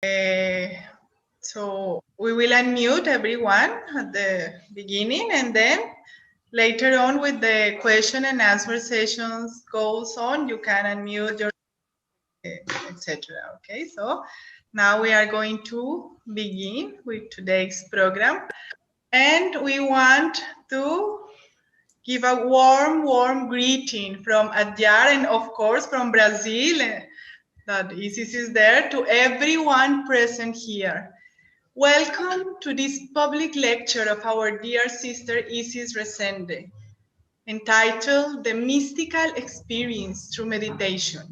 So we will unmute everyone at the beginning, and then later on with the question and answer sessions goes on, you can unmute your etc. Okay, so now we are going to begin with today's program, and we want to give a warm greeting from Adyar and of course from Brazil, that Isis is there, to everyone present here. Welcome to this public lecture of our dear sister Isis Resende, entitled The Mystical Experience Through Meditation,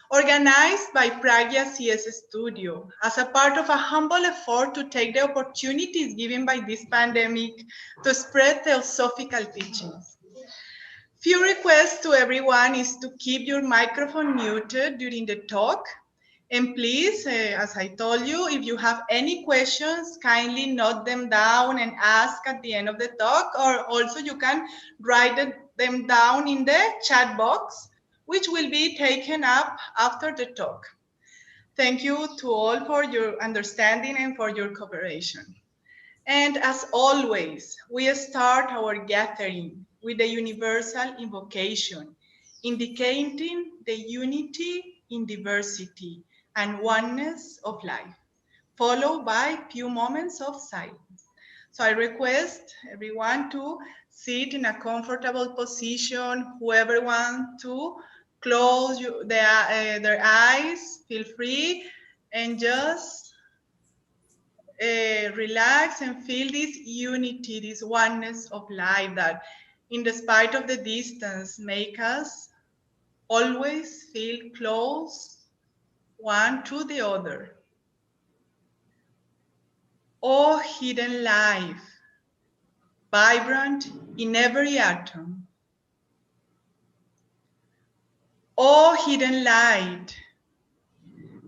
organized by PragyaCSstudio as a part of a humble effort to take the opportunities given by this pandemic to spread theosophical teachings. Few requests to everyone is to keep your microphone muted during the talk. And please, as I told you, if you have any questions, kindly note them down and ask at the end of the talk, or also you can write them down in the chat box, which will be taken up after the talk. Thank you to all for your understanding and for your cooperation. And as always, we start our gathering with the universal invocation, indicating the unity in diversity and oneness of life, followed by few moments of silence. So I request everyone to sit in a comfortable position. Whoever wants to close their eyes, feel free, and just relax and feel this unity, this oneness of life that, in the spite of the distance, make us always feel close one to the other. Oh, hidden life, vibrant in every atom. Oh, hidden light,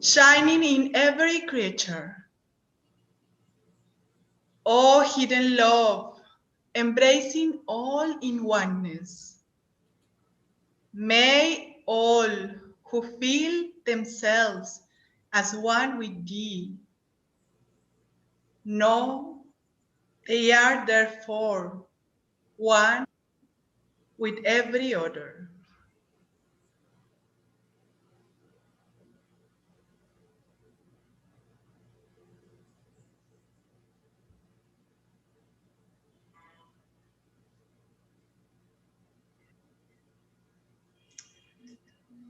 shining in every creature. Oh, hidden love, embracing all in oneness. May all who feel themselves as one with thee know they are therefore one with every other.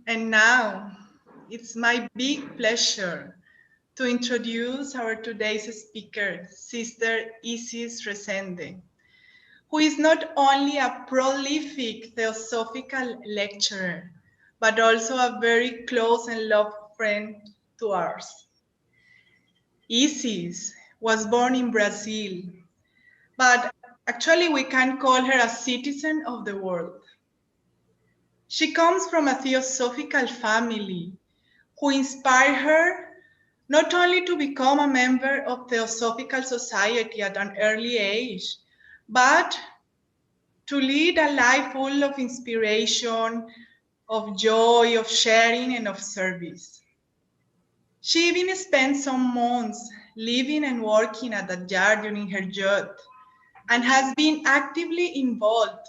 And now it's my big pleasure to introduce our today's speaker, Sister Isis Resende, who is not only a prolific theosophical lecturer, but also a very close and loved friend to ours. Isis was born in Brazil, but actually we can call her a citizen of the world. She comes from a theosophical family who inspired her not only to become a member of Theosophical Society at an early age, but to lead a life full of inspiration, of joy, of sharing, and of service. She even spent some months living and working at that yard during her youth, and has been actively involved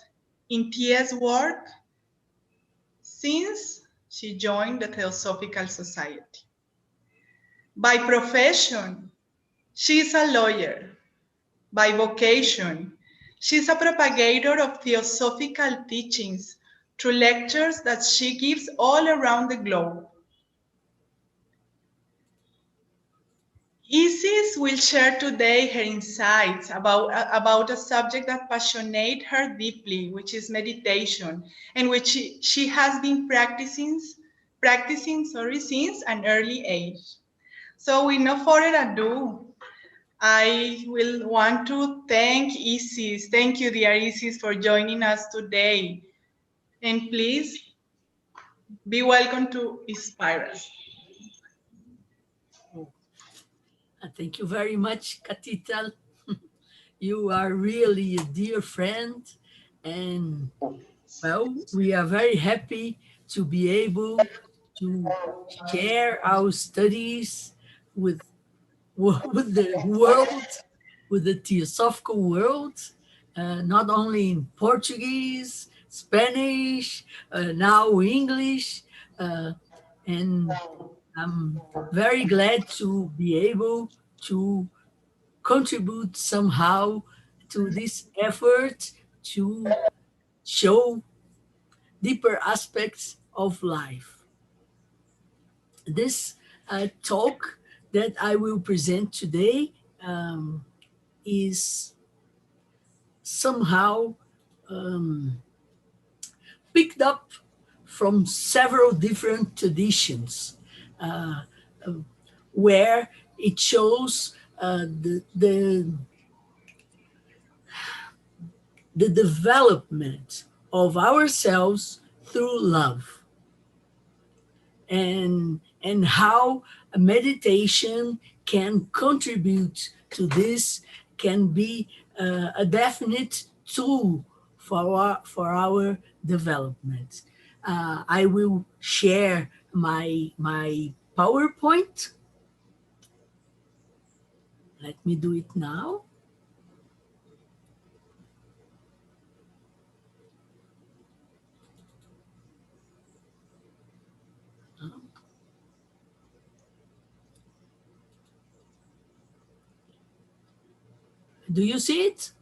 in TS work since she joined the Theosophical Society. By profession, she is a lawyer. By vocation, she is a propagator of theosophical teachings through lectures that she gives all around the globe. Isis will share today her insights about a subject that passionates her deeply, which is meditation, and which she has been practicing since an early age. So with no further ado, I will want to thank Isis. Thank you, dear Isis, for joining us today. And please be welcome to inspire us. Thank you very much, Katital. You are really a dear friend. And well, we are very happy to be able to share our studies with with the world, with the theosophical world, not only in Portuguese, Spanish, now English, uh, and I'm very glad to be able to contribute somehow to this effort to show deeper aspects of life. This talk that I will present today is somehow picked up from several different traditions where it shows the development of ourselves through love, and how a meditation can contribute to this, can be a definite tool for our development. I will share my PowerPoint. Let me do it now. Do you see it?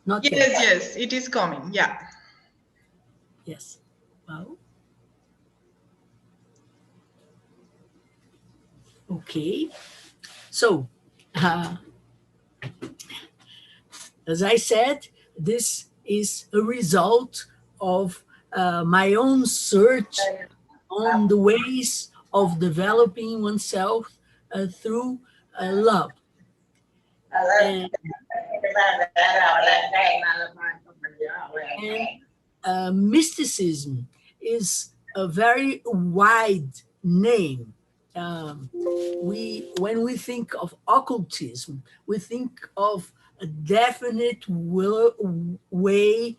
Not Yes, yet. yes, it is coming. Yeah. Yes. Well, okay. So, uh, as I said, this is a result of my own search on the ways of developing oneself through love. And, and mysticism is a very wide name. When we think of occultism, we think of a definite way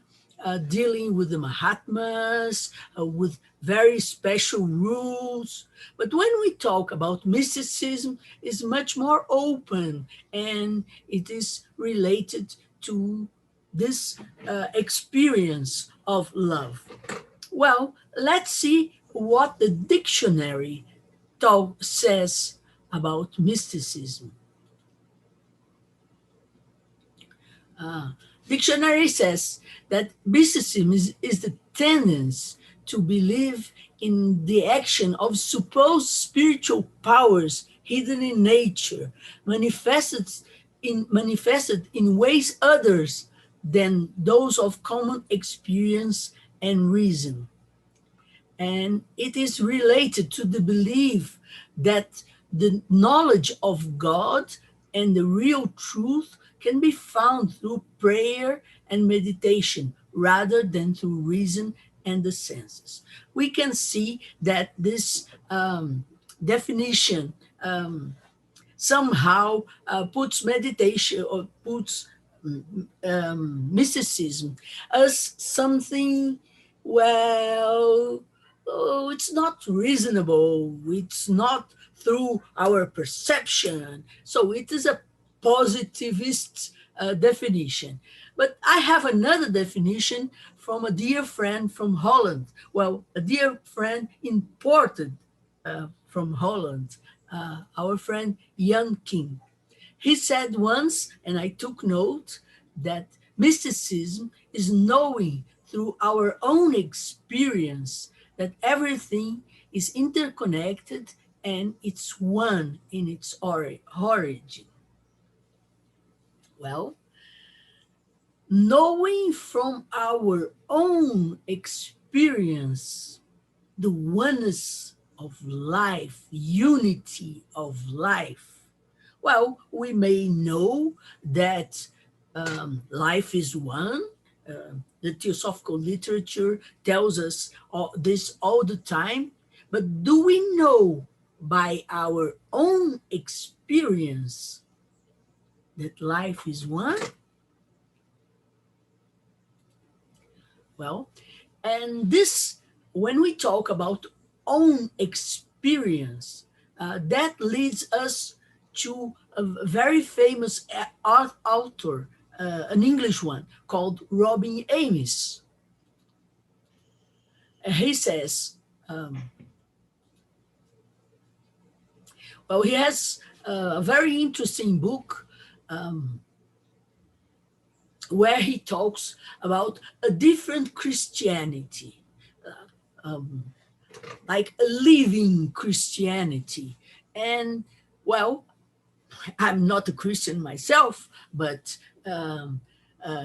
dealing with the Mahatmas, with very special rules. But when we talk about mysticism, it's much more open, and it is related to this experience of love. Well, let's see what the dictionary says about mysticism. Dictionary says that mysticism is the tendency to believe in the action of supposed spiritual powers hidden in nature, manifested in ways others than those of common experience and reason. And it is related to the belief that the knowledge of God and the real truth can be found through prayer and meditation rather than through reason and the senses. We can see that this definition somehow puts meditation or puts mysticism as something, well, oh, it's not reasonable, it's not through our perception. So it is a positivist definition. But I have another definition from a dear friend from Holland. Well, a dear friend imported from Holland, our friend Jan King. He said once, and I took note, that mysticism is knowing through our own experience that everything is interconnected and it's one in its origin. Well, knowing from our own experience the oneness of life, unity of life. Well, we may know that life is one. The theosophical literature tells us this all the time. But do we know by our own experience that life is one? Well, and this, when we talk about own experience, that leads us to a very famous art author, an English one called Robin Ames. He says, um, well, he has a very interesting book um, where he talks about a different Christianity, um, like a living Christianity. And well, I'm not a Christian myself, but um,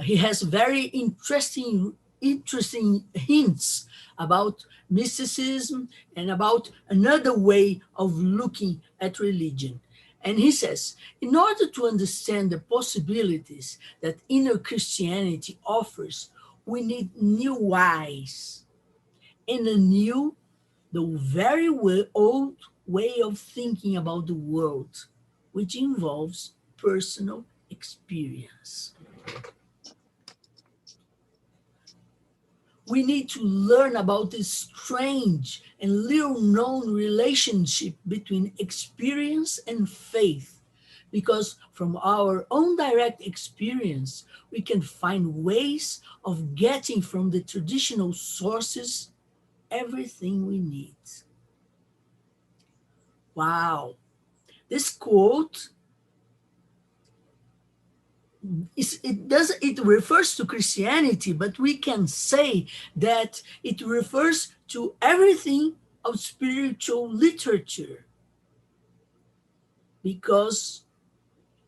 he has very interesting hints about mysticism and about another way of looking at religion. And he says, in order to understand the possibilities that inner Christianity offers, we need new eyes and a new, though very old way of thinking about the world, which involves personal experience. We need to learn about this strange and little known relationship between experience and faith, because from our own direct experience, we can find ways of getting from the traditional sources everything we need. Wow. This quote it refers to Christianity, but we can say that it refers to everything of spiritual literature, because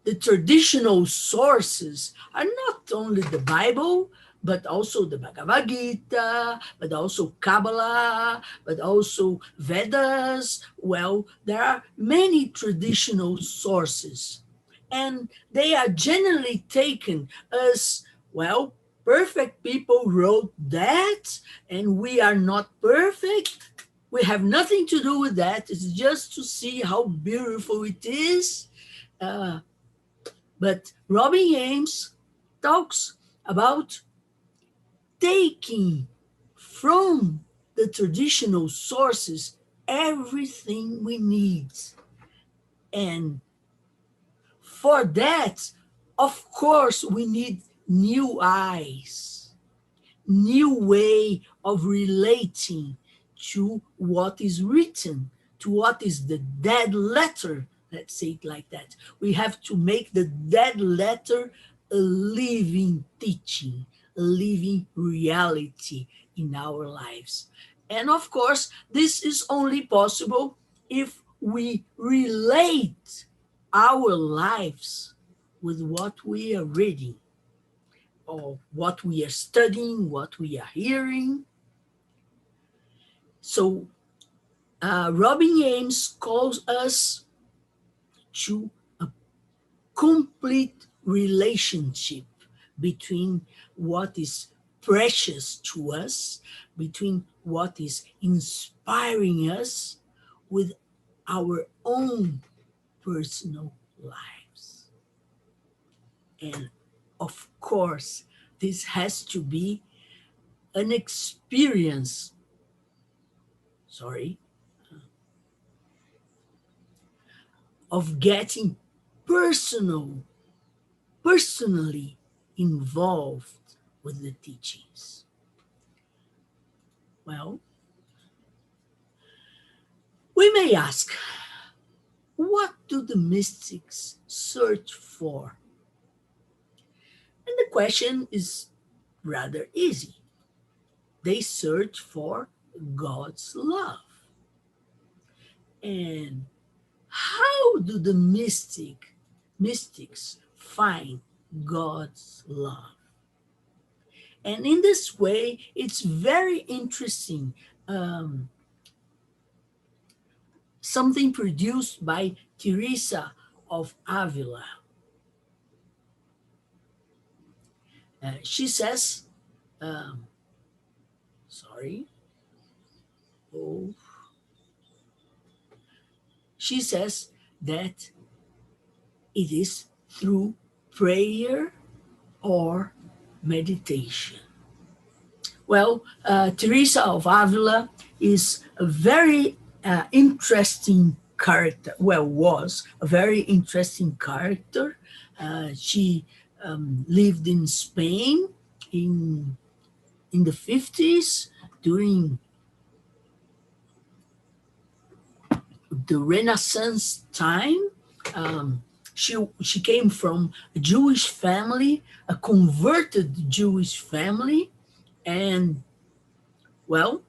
the traditional sources are not only the Bible, but also the Bhagavad Gita, but also Kabbalah, but also Vedas. Well, there are many traditional sources, and they are generally taken as, well, perfect people wrote that, and we are not perfect. We have nothing to do with that. It's just to see how beautiful it is. Uh, but Robin Ames talks about taking from the traditional sources everything we need. And for that, of course, we need new eyes, new way of relating to what is written, to what is the dead letter. Let's say it like that. We have to make the dead letter a living teaching, a living reality in our lives. And of course, this is only possible if we relate our lives with what we are reading, or what we are studying, what we are hearing. So Robin Ames calls us to a complete relationship between what is precious to us, between what is inspiring us, with our own personal lives. And of course, this has to be an experience, sorry, of getting personal, personally involved with the teachings. Well, we may ask, what do the mystics search for? And the question is rather easy. They search for God's love. And how do the mystics find God's love? And in this way, it's very interesting. Something produced by Teresa of Avila. She says, um, sorry, oh, she says that it is through prayer or meditation. Well, Teresa of Avila is a very interesting character, well, was a very interesting character. She lived in Spain in the 50s during the Renaissance time. Um, she came from a Jewish family, a converted Jewish family, and well,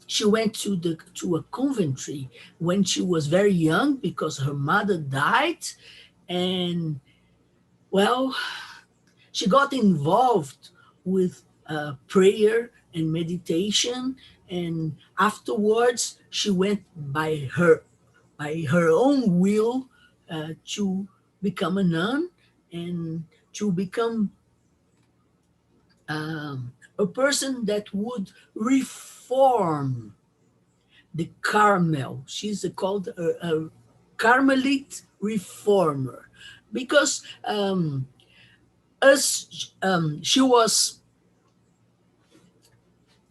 she went to a conventry when she was very young because her mother died, and well, she got involved with prayer and meditation, and afterwards she went by her own will to become a nun and to become a person that would reform the Carmel. She's called a Carmelite reformer because as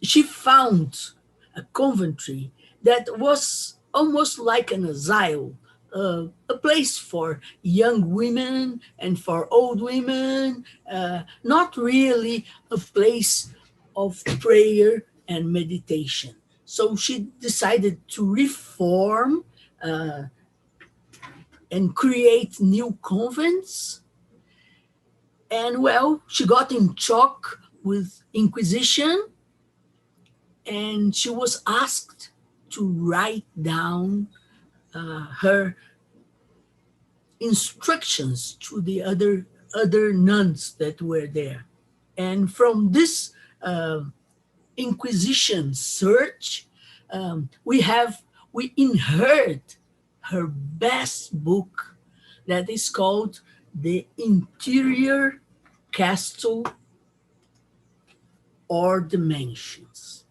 she found a conventry that was almost like an asylum, a place for young women and for old women, not really a place of prayer and meditation. So she decided to reform and create new convents. And well, she got in shock with Inquisition, and she was asked to write down her instructions to the other nuns that were there. And from this uh, Inquisition search, we inherit her best book that is called The Interior Castle or Dimensions.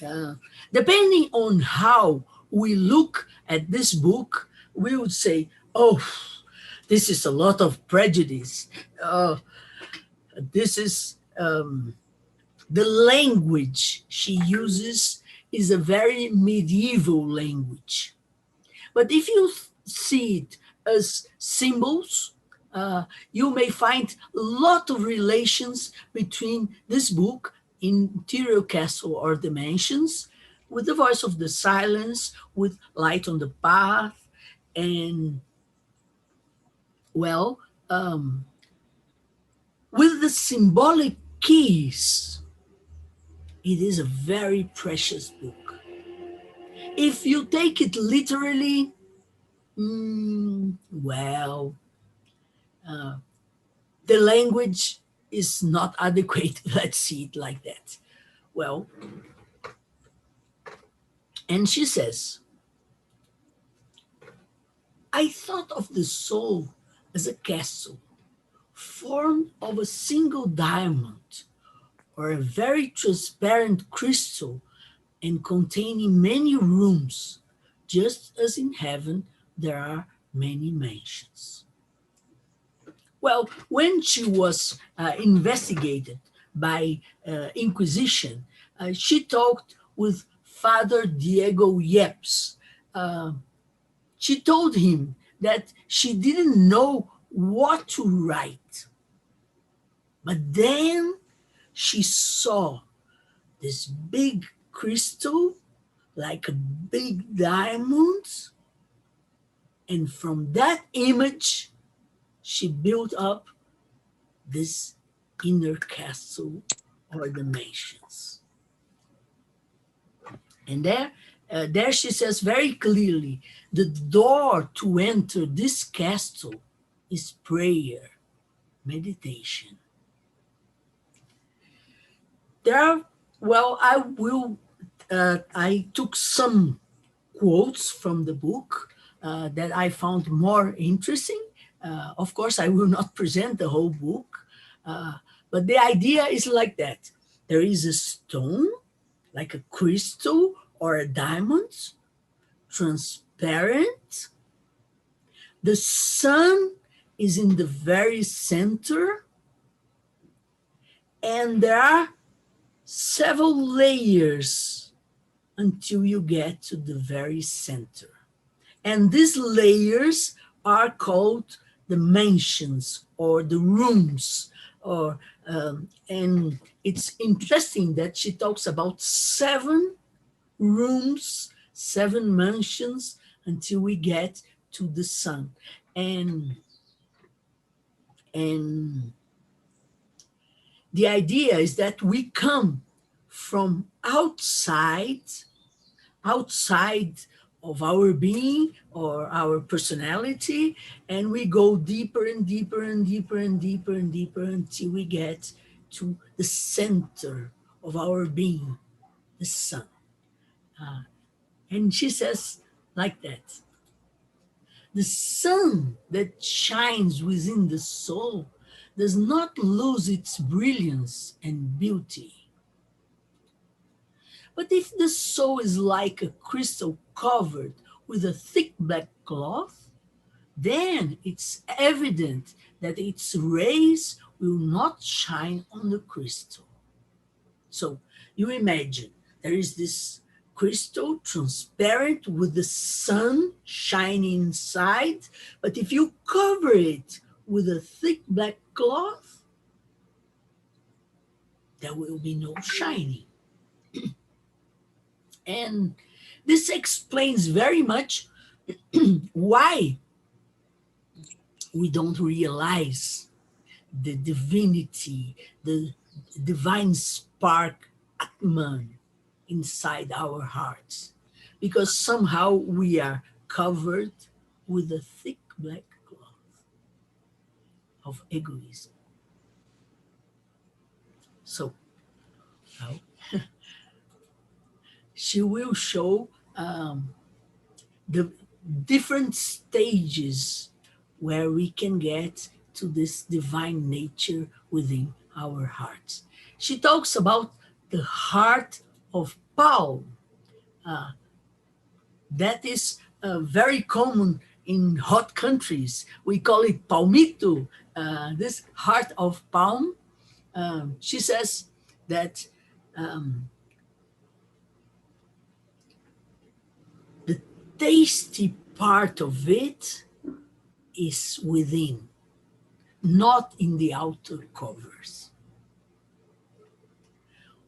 Uh, Depending on how we look at this book, we would say, oh, this is a lot of prejudice. This is the language she uses is a very medieval language. But if you see it as symbols, you may find a lot of relations between this book, Interior Castle or Dimensions, with the voice of the silence, with light on the path, and well, with the symbolic keys. It is a very precious book. If you take it literally, well, the language is not adequate. Let's see it like that. Well, and she says, I thought of the soul as a castle formed of a single diamond or a very transparent crystal and containing many rooms, just as in heaven there are many mansions. Well, when she was investigated by Inquisition, she talked with Father Diego Yepes. Uh, she told him that she didn't know what to write. But then she saw this big crystal, like a big diamond. And from that image, she built up this inner castle or dimensions. And there she says very clearly, the door to enter this castle is prayer, meditation. There are, well, I took some quotes from the book that I found more interesting. Of course, I will not present the whole book, but the idea is like that. There is a stone, like a crystal or a diamond, transparent. The sun is in the very center, and there are several layers until you get to the very center. And these layers are called the mansions or the rooms. And it's interesting that she talks about 7 rooms, 7 mansions until we get to the sun. And and the idea is that we come from outside of our being or our personality, and we go deeper and deeper and deeper and deeper and deeper until we get to the center of our being, the sun. And she says like that: the sun that shines within the soul does not lose its brilliance and beauty. But if the soul is like a crystal covered with a thick black cloth, then it's evident that its rays will not shine on the crystal. So you imagine there is this crystal transparent with the sun shining inside, but if you cover it with a thick black cloth, there will be no shining. And this explains very much why we don't realize the divinity, the divine spark, Atman, inside our hearts. Because somehow we are covered with a thick black cloth of egoism. So now she will show the different stages where we can get to this divine nature within our hearts. She talks about the heart of palm. That is very common in hot countries. We call it palmito, this heart of palm. She says that um, the tasty part of it is within, not in the outer covers.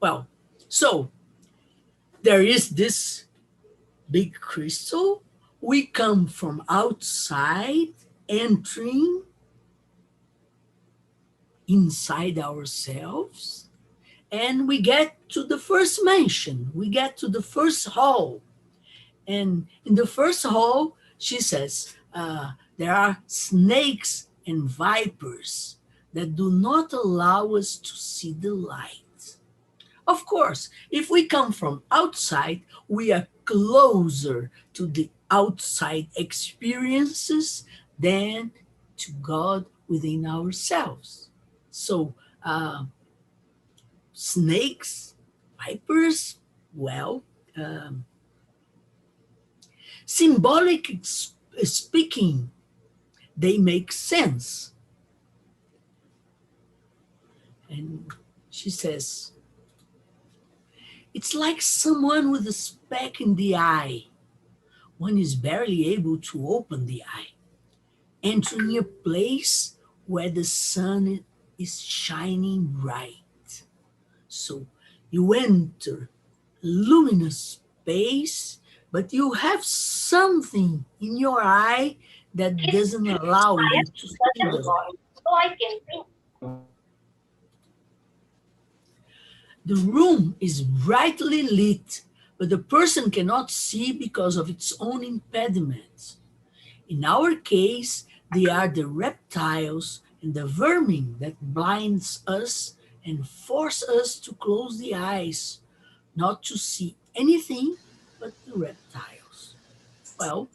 Well, so there is this big crystal. We come from outside, entering inside ourselves, and we get to the first mansion. We get to the first hall. And in the first hall, she says, there are snakes and vipers that do not allow us to see the light. Of course, if we come from outside, we are closer to the outside experiences than to God within ourselves. So, snakes, vipers, well, um, symbolic speaking, they make sense. And she says, it's like someone with a speck in the eye. One is barely able to open the eye, entering a place where the sun is shining bright. So you enter luminous space, but you have something in your eye that doesn't allow you to see the light. The room is brightly lit, but the person cannot see because of its own impediments. In our case, they are the reptiles and the vermin that blinds us and force us to close the eyes, not to see anything but the reptiles. Well,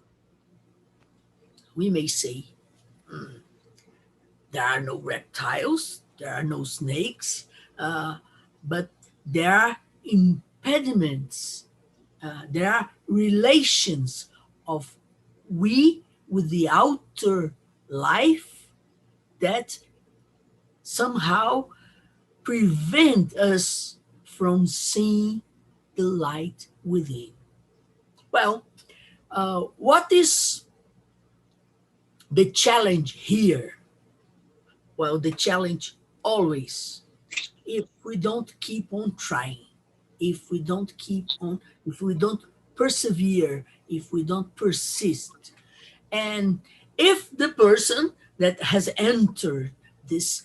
we may say, there are no reptiles, there are no snakes, but there are impediments, there are relations of we with the outer life that somehow prevent us from seeing the light within. Well, what is the challenge here? Well, the challenge always, if we don't keep on trying, if we don't keep on, if we don't persevere, if we don't persist, and if the person that has entered this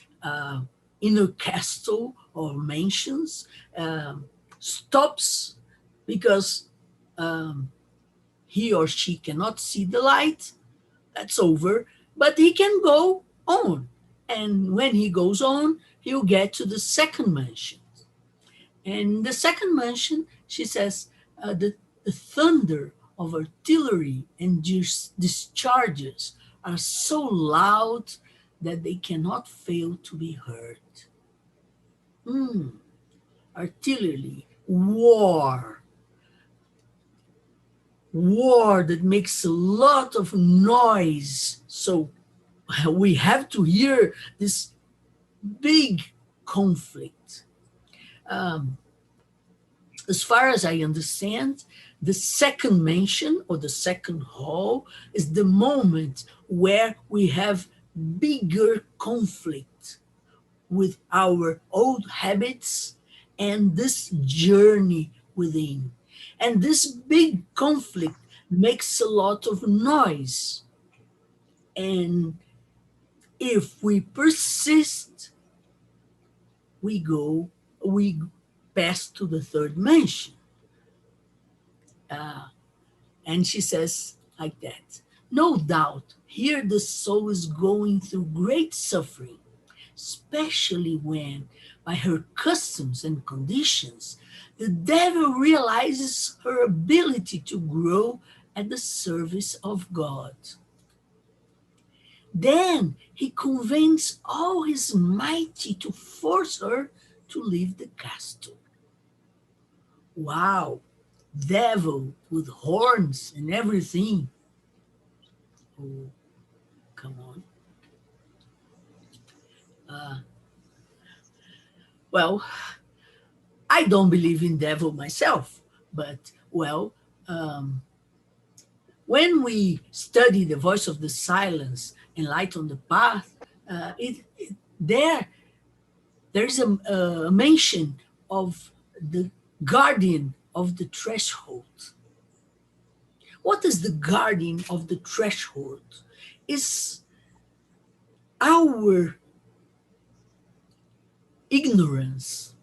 inner castle or mansions stops because he or she cannot see the light, that's over, but he can go on. And when he goes on, he'll get to the second mansion. And the second mansion, she says, the thunder of artillery and discharges are so loud that they cannot fail to be heard. Mm, artillery, war that makes a lot of noise. So we have to hear this big conflict. Um, as far as I understand, the second mention or the second hall is the moment where we have bigger conflict with our old habits and this journey within. And this big conflict makes a lot of noise. And if we persist, we pass to the third mention. Uh, and she says like that. No doubt, here the soul is going through great suffering, especially when, by her customs and conditions, the devil realizes her ability to grow at the service of God. Then he convenes all his mighty to force her to leave the castle. Wow, devil with horns and everything. Oh, come on. Uh, well, I don't believe in devil myself, but well, um, when we study the voice of the silence and light on the path, there there is a mention of the guardian of the threshold. What is the guardian of the threshold? Is our ignorance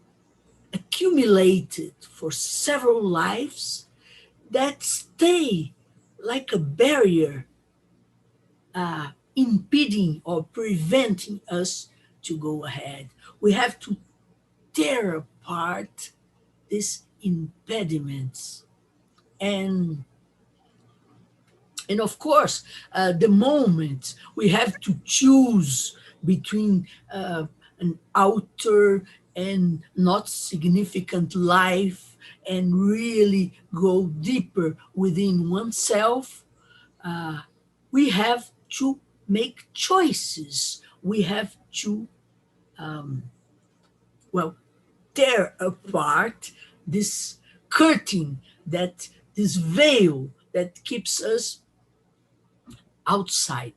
accumulated for several lives that stay like a barrier, impeding or preventing us to go ahead. We have to tear apart these impediments. And and of course, the moment we have to choose between an outer and not significant life and really go deeper within oneself, we have to make choices. We have to, well, tear apart this curtain, that this veil that keeps us outside.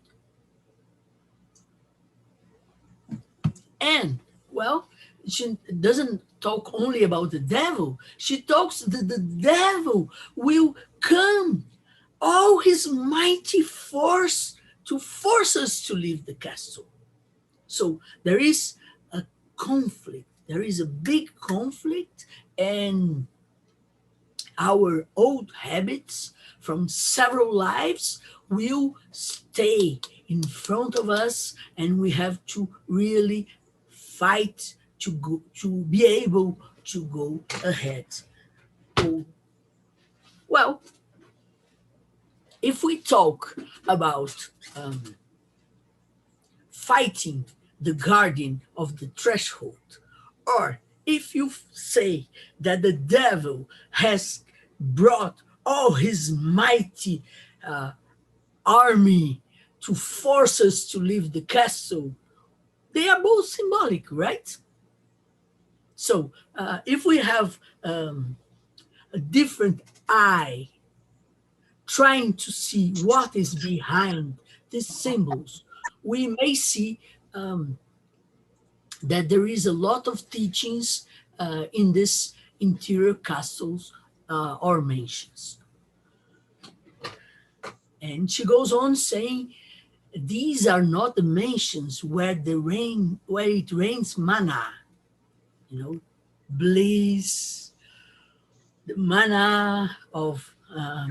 And well, she doesn't talk only about the devil. She talks that the devil will come all his mighty force to force us to leave the castle. So there is a conflict. There is a big conflict, and our old habits from several lives will stay in front of us, and we have to really fight to be able to go ahead. Oh, well, if we talk about fighting the guardian of the threshold, or if you say that the devil has brought all his mighty uh, army to force us to leave the castle, they are both symbolic, right? So if we have a different eye, trying to see what is behind these symbols, we may see um, that there is a lot of teachings in this interior castles or mansions. And she goes on saying, these are not the mansions where it rains manna, bliss, the manna of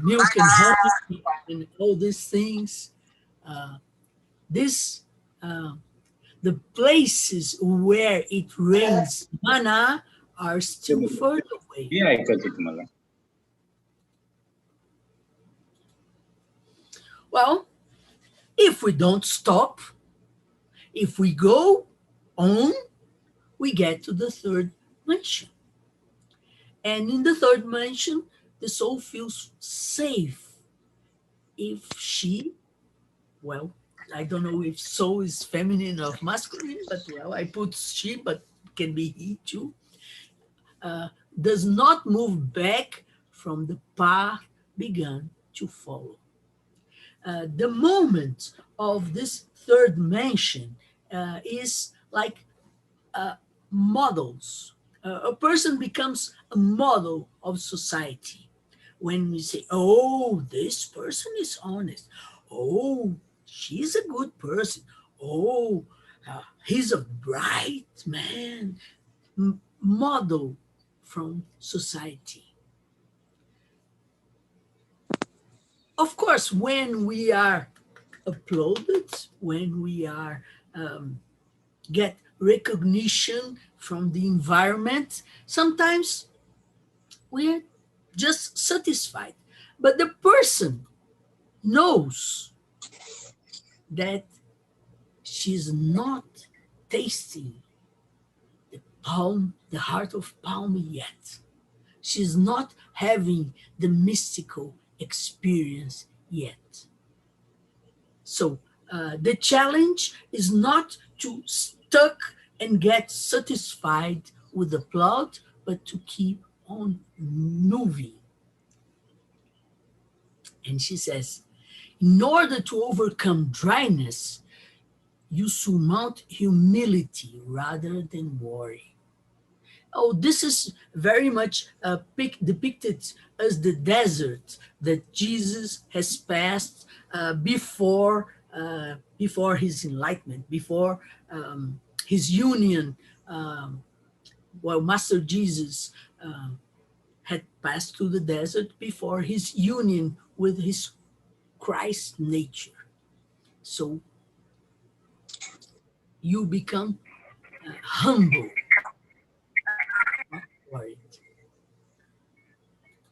milk and honey, and all these things. Uh, this the places where it rains manna are still further away. हे ऐकायचं तुम्हाला. Well, if we don't stop, if we go on, we get to the third mansion. And in the third mansion, the soul feels safe if she, well, I don't know if soul is feminine or masculine, but well, I put she, but can be he too, does not move back from the path begun to follow. The moment of this third mansion is like models. A person becomes a model of society. When we say, oh, this person is honest. Oh, she's a good person. Oh, he's a bright man. Model from society. Of course, when we are applauded, when we are get recognition from the environment, sometimes we are just satisfied. But the person knows that she's not tasting the heart of palm yet. She's not having the mystical experience yet. So the challenge is not to stuck and get satisfied with the plot, but to keep on moving. And she says, in order to overcome dryness, you surmount humility rather than worry. Oh, this is very much depicted as the desert that Jesus has passed before his enlightenment, before his union. Master Jesus had passed through the desert before his union with his Christ nature. So you become humble, not worried.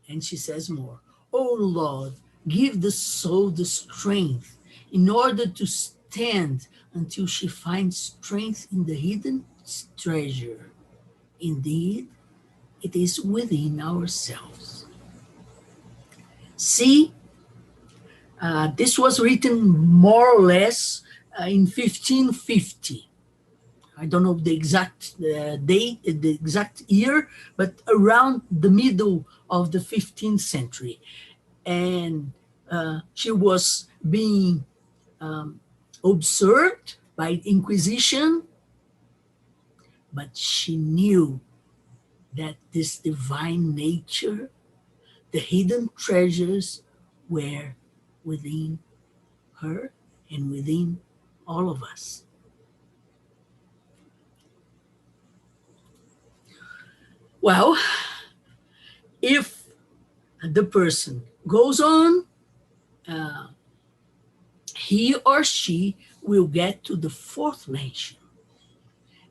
And she says more, oh Lord, give the soul the strength in order to stand until she finds strength in the hidden treasure. Indeed, it is within ourselves. See, this was written more or less in 1550. I don't know the exact date, the exact year, but around the middle of the 15th century. And she was being observed by the Inquisition, but she knew that this divine nature, the hidden treasures, were within her and within all of us. Well, if the person goes on, he or she will get to the fourth mansion.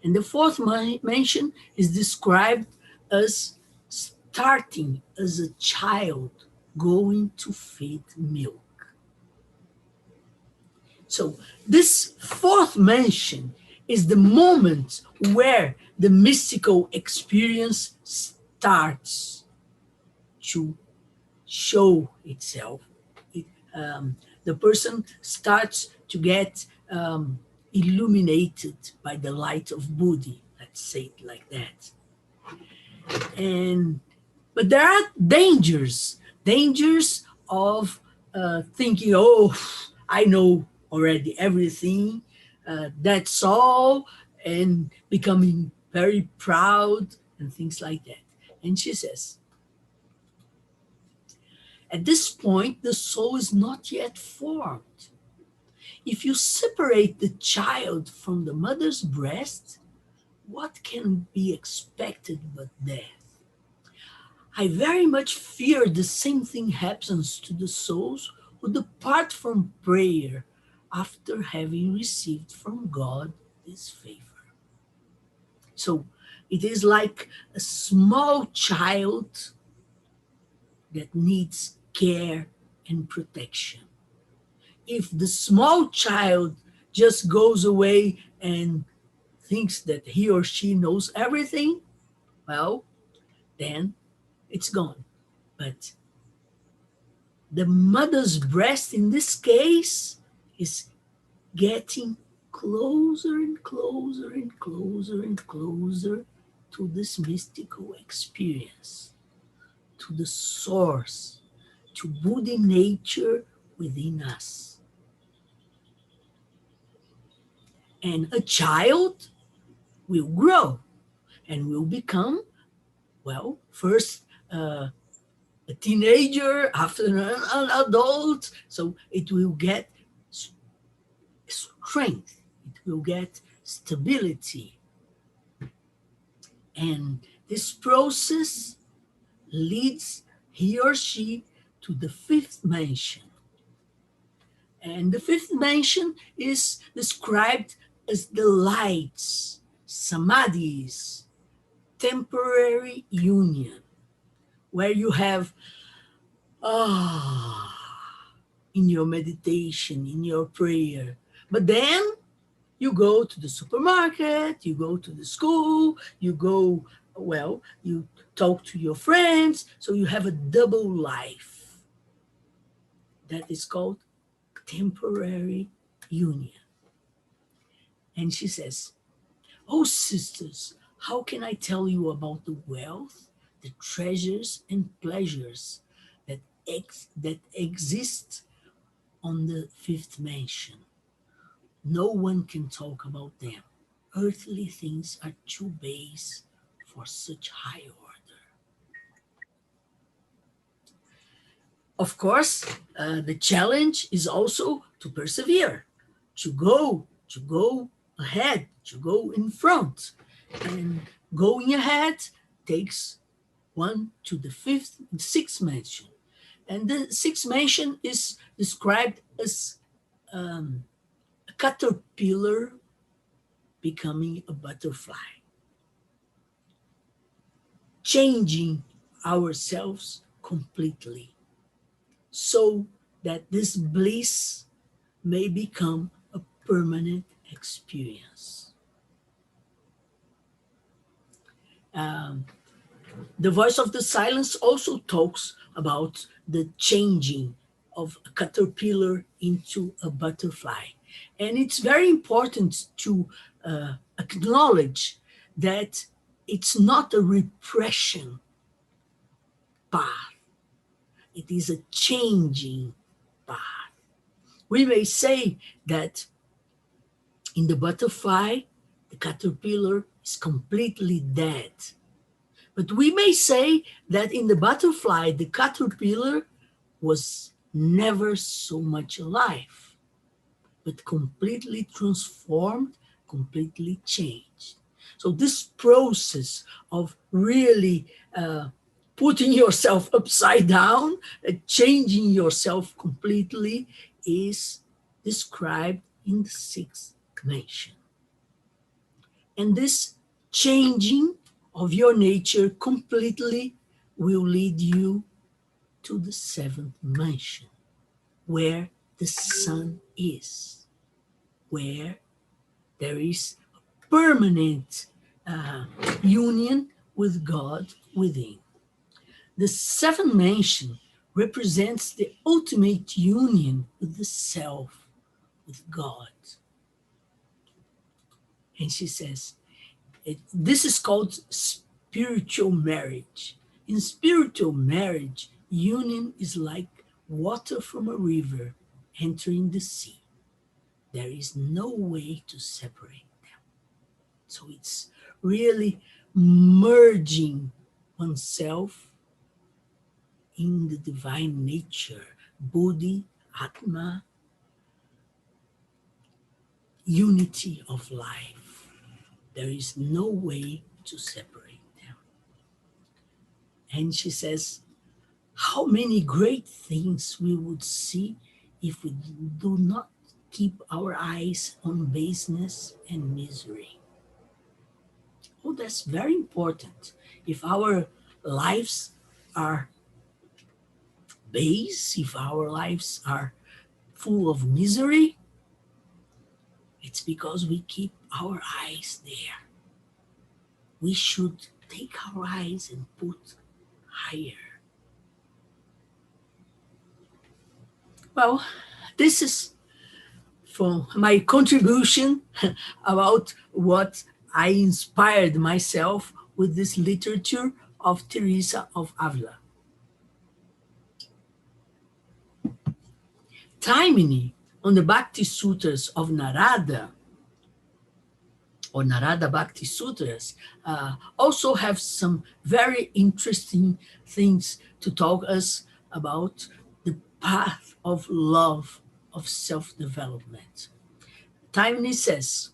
And the fourth mansion is described as starting as a child going to feed milk. So this fourth mansion is the moment where the mystical experience starts to show itself. The person starts to get illuminated by the light of Buddhi, let's say it like that. And But there are dangers of thinking, oh, I know already everything, that's all, and becoming very proud and things like that. And she says, at this point, the soul is not yet formed. If you separate the child from the mother's breast, what can be expected but death? I very much fear the same thing happens to the souls who depart from prayer after having received from God this favor. So it is like a small child that needs care and protection. If the small child just goes away and thinks that he or she knows everything, well, then it's gone. But the mother's breast in this case is getting closer and closer and closer and closer to this mystical experience, to the source, to Buddha nature within us. And a child will grow and will become, well, first a teenager, after an adult. So it will get strength, it will get stability. And this process leads he or she to the fifth mansion. And the fifth mansion is described as the lights, samadhis, temporary union, where you have in your meditation, in your prayer. But then you go to the supermarket, you go to the school, you go, well, you talk to your friends. So you have a double life. That is called temporary union. And she says, oh, sisters, how can I tell you about the wealth, the treasures, and pleasures that exist on the fifth mansion? No one can talk about them. Earthly things are too base for such high order. Of course, the challenge is also to persevere, to go ahead, to go in front. And going ahead takes one to the fifth, sixth mansion. And the sixth mansion is described as a caterpillar becoming a butterfly, changing ourselves completely so that this bliss may become a permanent experience. Um, the voice of the silence also talks about the changing of a caterpillar into a butterfly. And it's very important to acknowledge that it's not a repression path, it is a changing path. We may say that in the butterfly, the caterpillar is completely dead. But we may say that in the butterfly, the caterpillar was never so much alive, but completely transformed, completely changed. So, this process of really putting yourself upside down, changing yourself completely, is described in the sixth mansion. And this changing of your nature completely will lead you to the seventh mansion, where the sun is, where there is a permanent union with God within. The seventh mansion represents the ultimate union with the self, with God. And she says, this is called spiritual marriage. In spiritual marriage, union is like water from a river entering the sea. There is no way to separate them. So it's really merging oneself in the divine nature, Buddhi, Atma, unity of life. There is no way to separate them. And she says, how many great things we would see if we do not keep our eyes on baseness and misery. Oh, that's very important. If our lives are base, if our lives are full of misery, it's because we keep our eyes there. We should take our eyes and put higher. Well, this is for my contribution about what I inspired myself with this literature of Teresa of Avila. Taimini on the Bhakti Sutras of Narada or Narada Bhakti Sutras also have some very interesting things to talk us about the path of love, of self-development. Taimini says,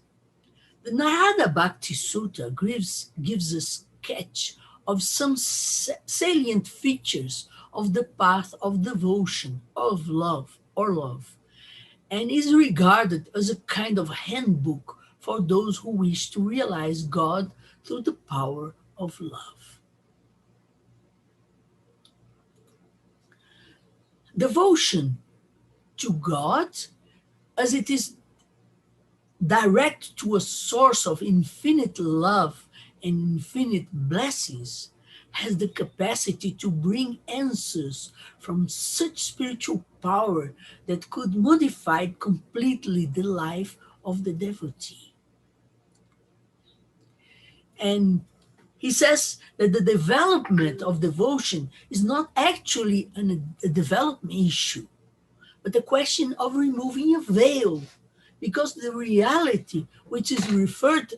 the Narada Bhakti Sutra gives a sketch of some salient features of the path of devotion, of love, or love, and is regarded as a kind of handbook for those who wish to realize God through the power of love. Devotion to God, as it is direct to a source of infinite love and infinite blessings, has the capacity to bring answers from such spiritual power that could modify completely the life of the devotee. And he says that the development of devotion is not actually a development issue, but a question of removing a veil, because the reality which is referred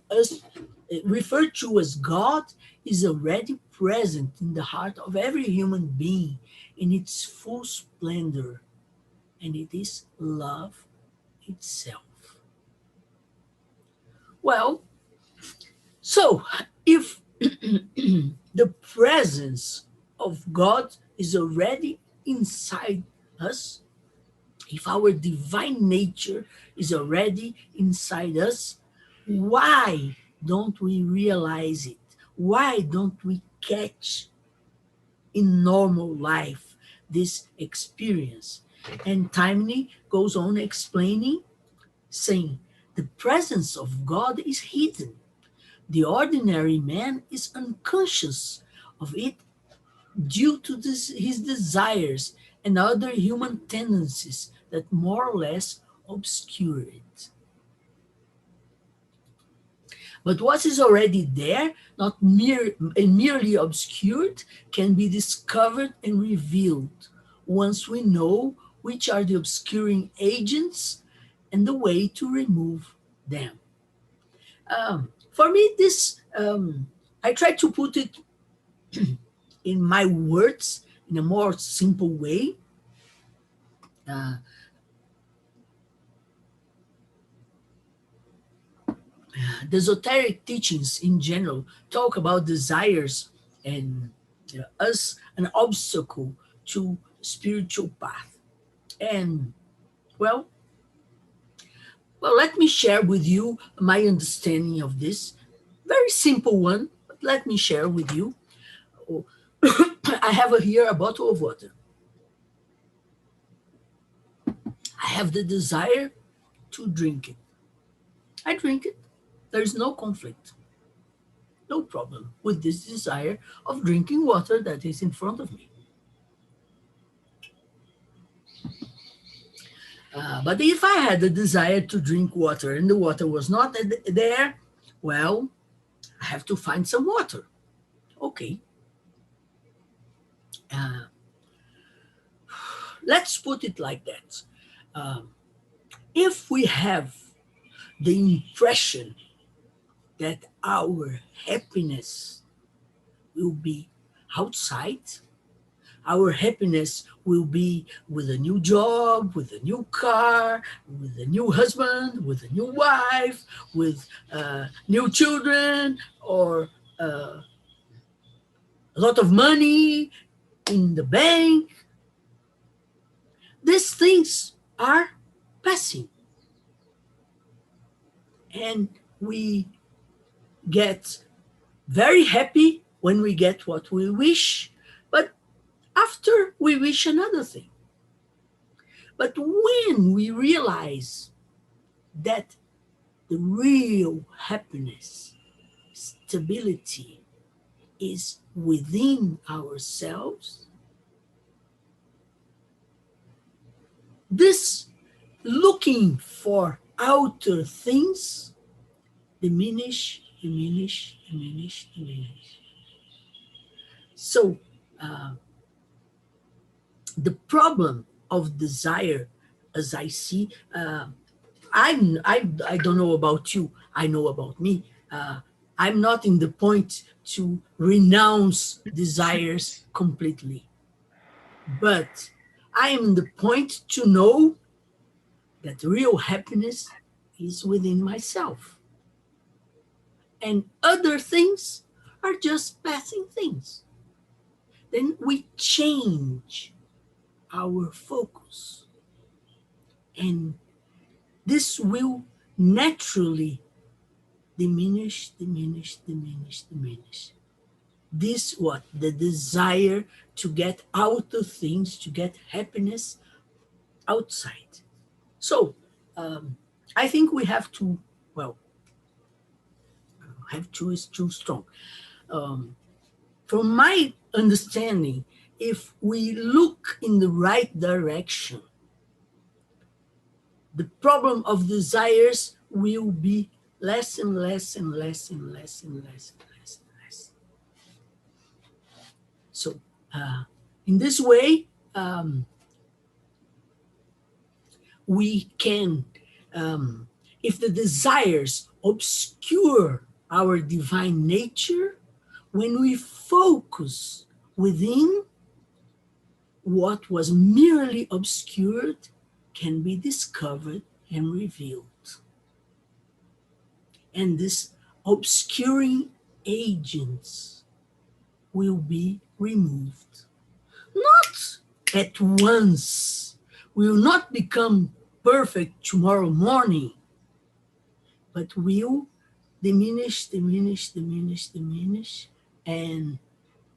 to as God is already present in the heart of every human being in its full splendor, and it is love itself. Well, so if the presence of God is already inside us, if our divine nature is already inside us, why don't we realize it? Why don't we catch in normal life this experience? And Taimni goes on explaining, saying, the presence of God is hidden. The ordinary man is unconscious of it due to his desires and other human tendencies that more or less obscure it. But what is already there, not merely obscured, can be discovered and revealed once we know which are the obscuring agents and the way to remove them. For me, I try to put it in my words in a more simple way. Uh, the esoteric teachings in general talk about desires and as an obstacle to spiritual path. And well, let me share with you my understanding of this. Very simple one, but let me share with you. Oh, I have here a bottle of water. I have the desire to drink it. I drink it. There is no conflict, no problem with this desire of drinking water that is in front of me. But if I had the desire to drink water and the water was not there, well, I have to find some water. Okay. Uh, let's put it like that. Um, if we have the impression that our happiness will be outside, our happiness will be with a new job, with a new car, with a new husband, with a new wife, with new children, or a lot of money in the bank. These things are passing, and we get very happy when we get what we wish, but after we wish another thing. But when we realize that the real happiness, stability is within ourselves, this looking for outer things diminish. So the problem of desire, as I see, I don't know about you. I know about me. I'm not in the point to renounce desires completely, but I am in the point to know that real happiness is within myself, and other things are just passing things. Then we change our focus, and this will naturally diminish. This what? The desire to get out of things, to get happiness outside. So I think we have to, well, have to is too strong. From my understanding, if we look in the right direction, the problem of desires will be less and less and less and less and less and less and less. So, in this way, we can, if the desires obscure our divine nature, when we focus within, what was merely obscured can be discovered and revealed. And these obscuring agents will be removed. Not at once. We will not become perfect tomorrow morning, but will diminish, and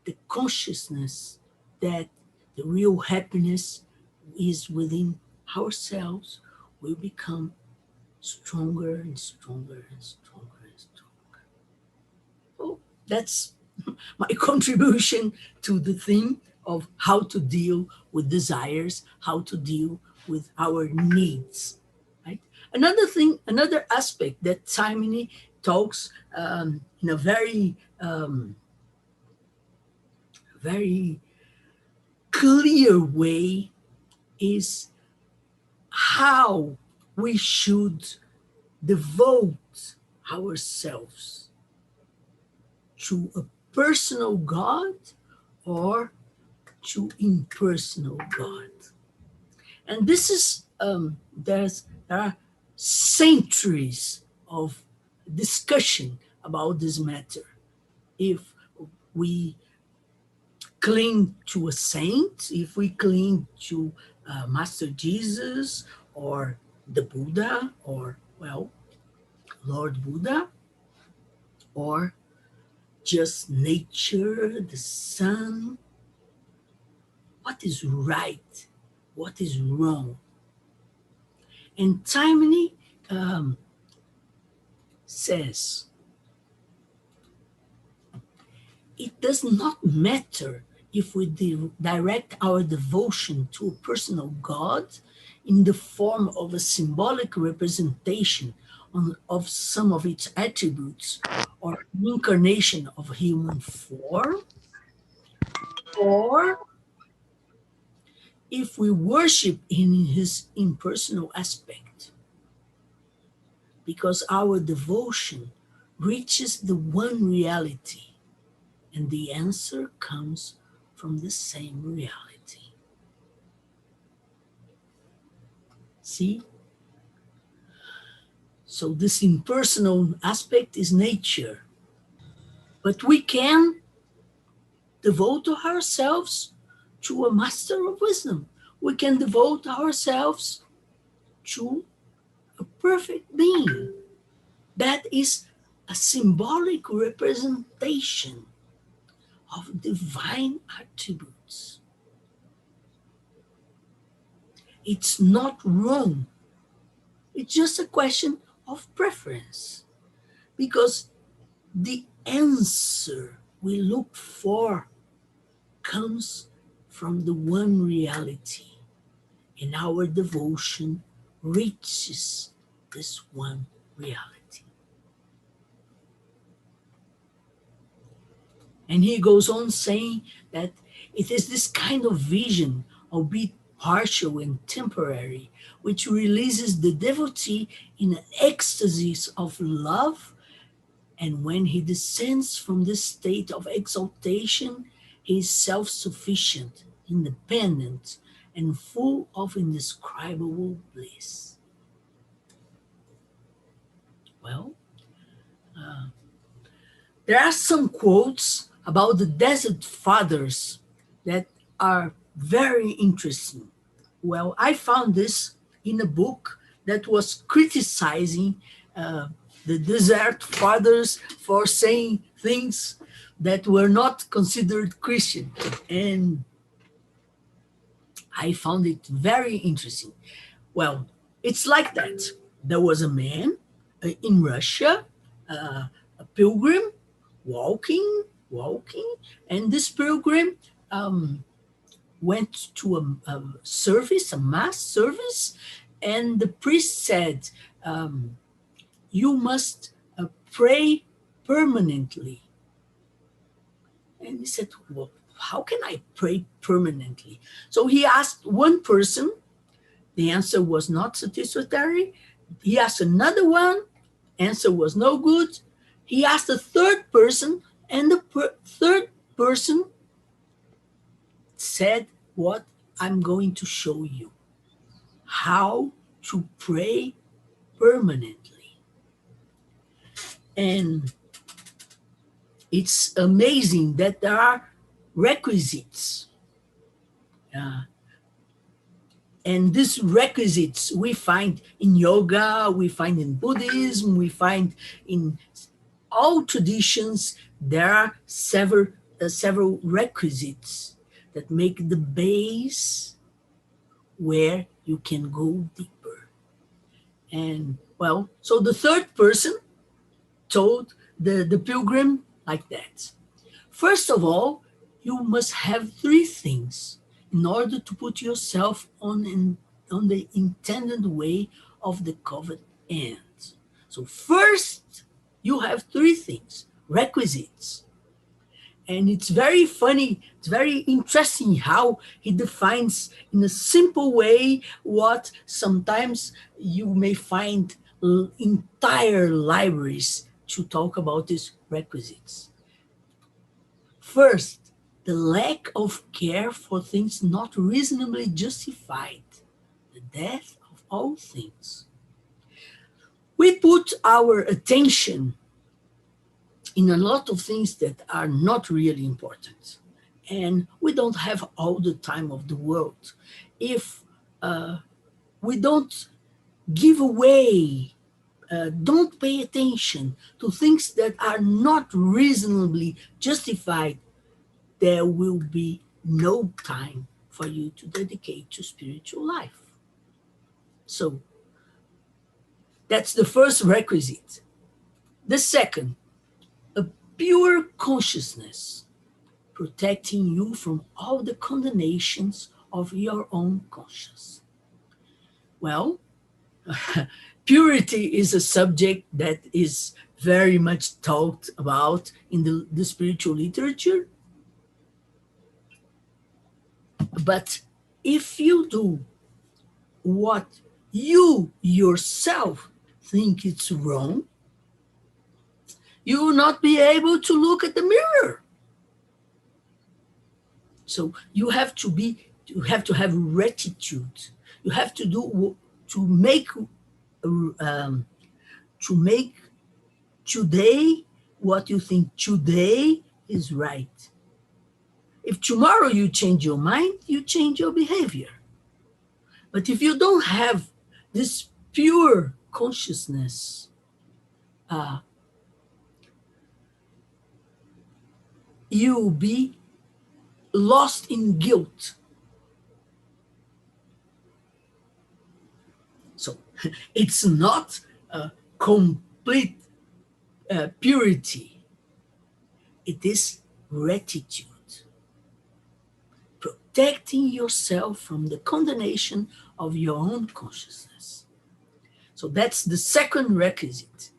the consciousness that the real happiness is within ourselves will become stronger and stronger and stronger and stronger. Oh, that's my contribution to the theme of how to deal with desires, how to deal with our needs. Right? Another thing, another aspect that Taimini talks in a very clear way is how we should devote ourselves to a personal God or to impersonal God. And this is there are centuries of discussion about this matter. If we cling to a saint, if we cling to Master Jesus or the Buddha or, well, Lord Buddha, or just nature, the sun, what is right, what is wrong. And Taimini says, it does not matter if we direct our devotion to a personal God in the form of a symbolic representation of some of its attributes or an incarnation of human form, or if we worship in his impersonal aspect, because our devotion reaches the one reality, and the answer comes from the same reality. See? So, this impersonal aspect is nature, but we can devote ourselves to a master of wisdom. We can devote ourselves to a perfect being that is a symbolic representation of divine attributes. It's not wrong, it's just a question of preference, because the answer we look for comes from the one reality, and our devotion reaches this one reality. And he goes on saying that it is this kind of vision, albeit partial and temporary, which releases the devotee in an ecstasy of love. And when he descends from this state of exaltation, he is self sufficient, independent, and full of indescribable bliss. Well, there are some quotes about the Desert Fathers that are very interesting. Well, I found this in a book that was criticizing uh, the Desert Fathers for saying things that were not considered Christian. And I found it very interesting. Well, it's like that. There was a man in Russia, a pilgrim, walking, and this pilgrim went to a service, a mass service, and the priest said, "You must pray permanently." And he said, "Well, how can I pray permanently?" So he asked one person. The answer was not satisfactory. He asked another one. Answer was no good. He asked a third person, and the third person said, "What I'm going to show you, how to pray permanently." And it's amazing that there are requisites. Uh, and these requisites we find in yoga, we find in Buddhism, we find in all traditions. There are several requisites that make the base where you can go deeper. And well, so the third person told the pilgrim like that. First of all, you must have three things in order to put yourself on the intended way of the covered end. So first, you have three things, requisites. And it's very funny, it's very interesting how he defines in a simple way what sometimes you may find entire libraries to talk about these requisites. First, the lack of care for things not reasonably justified, the death of all things. We put our attention in a lot of things that are not really important. And we don't have all the time of the world. If we don't give away, don't pay attention to things that are not reasonably justified, there will be no time for you to dedicate to spiritual life. So that's the first requisite. The second, a pure consciousness, protecting you from all the condemnations of your own conscience. Well, purity is a subject that is very much talked about in the spiritual literature, but If you do what you yourself think it's wrong, you will not be able to look at the mirror. So you have to have rectitude. You have to um, to make today what you think today is right. If tomorrow you change your mind, you change your behavior. But if you don't have this pure consciousness, uh, you'll be lost in guilt. So it's not a complete purity, it is rectitude, protecting yourself from the condemnation of your own consciousness. So that's the second requisite.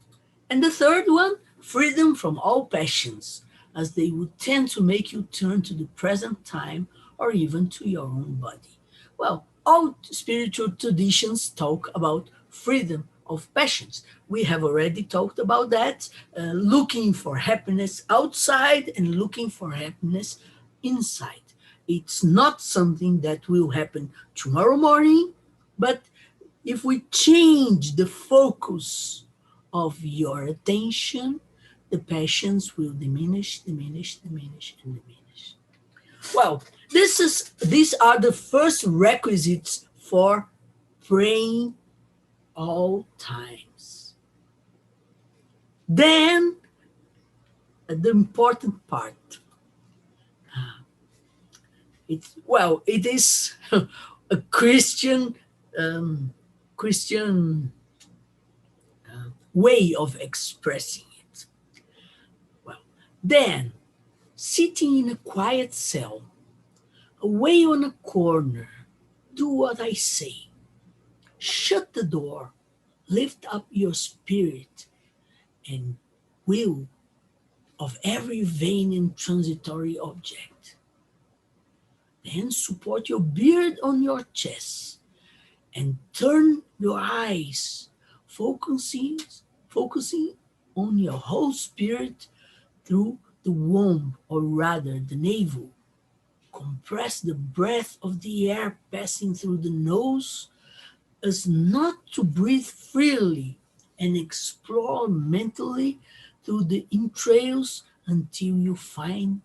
And the third one, freedom from all passions, as they would tend to make you turn to the present time or even to your own body. Well, all spiritual traditions talk about freedom of passions. We have already talked about that, looking for happiness outside and looking for happiness inside. It's not something that will happen tomorrow morning, but if we change the focus of your attention, the passions will diminish, diminish, diminish, and diminish. Well, these are the first requisites for praying all times. Then the important part. It is a um, Christian way of expressing it. Well, then sitting in a quiet cell, away on a corner, do what I say. Shut the door, lift up your spirit and will of every vain and transitory object. Then support your beard on your chest and turn your eyes, focusing, focusing on your whole spirit through the womb, or rather the navel. Compress the breath of the air passing through the nose as not to breathe freely and explore mentally through the entrails until you find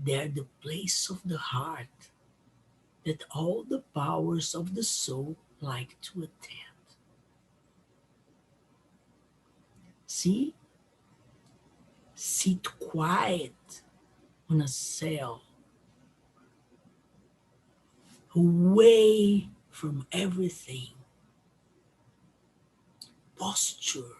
there the place of the heart that all the powers of the soul like to attend. See, sit quiet on a cell, away from everything. Posture,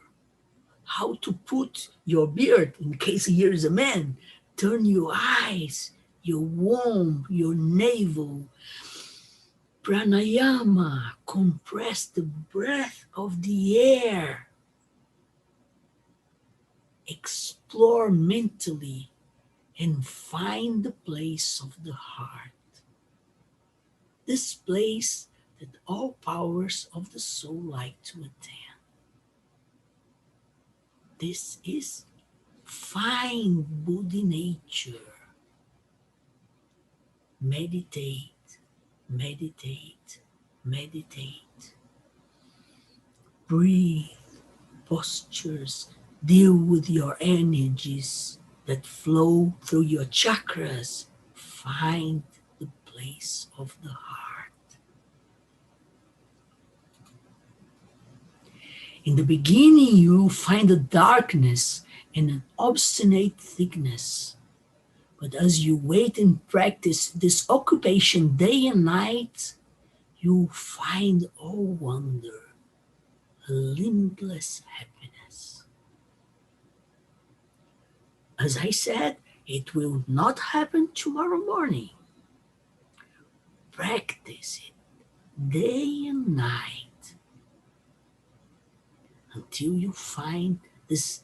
how to put your beard in case here is a man. Turn your eyes, your womb, your navel. Pranayama, compress the breath of the air. Explore mentally and find the place of the heart. This place that all powers of the soul like to attend. This is fine Buddha nature. Meditate, meditate, meditate. Breathe, postures, deal with your energies that flow through your chakras. Find the place of the heart. In the beginning, you find a darkness and an obstinate thickness. But as you wait and practice this occupation day and night, you find all wonder, a limitless happiness. As I said, it will not happen tomorrow morning. Practice it day and night until you find this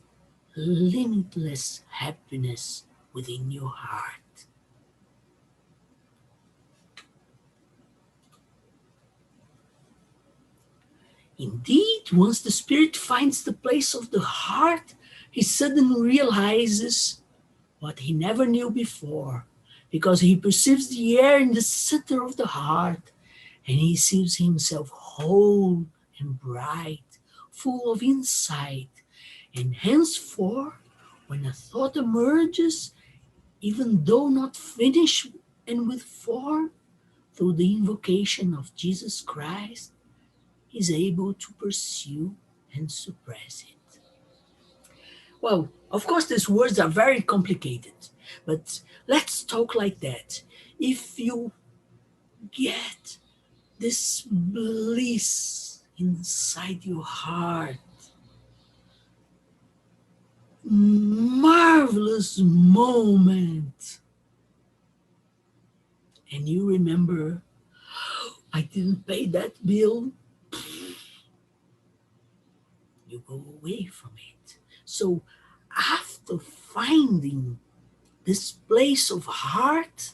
limitless happiness within your heart. Indeed, once the spirit finds the place of the heart, he suddenly realizes what he never knew before, because he perceives the air in the center of the heart, and he sees himself whole and bright, full of insight. And henceforth, when a thought emerges, even though not finished and with form, through the invocation of Jesus Christ, is able to pursue and suppress it. Well, of course, these words are very complicated, but let's talk like that. If you get this bliss inside your heart, marvelous moment, and you remember, I didn't pay that bill, you go away from it. So, after finding this place of heart,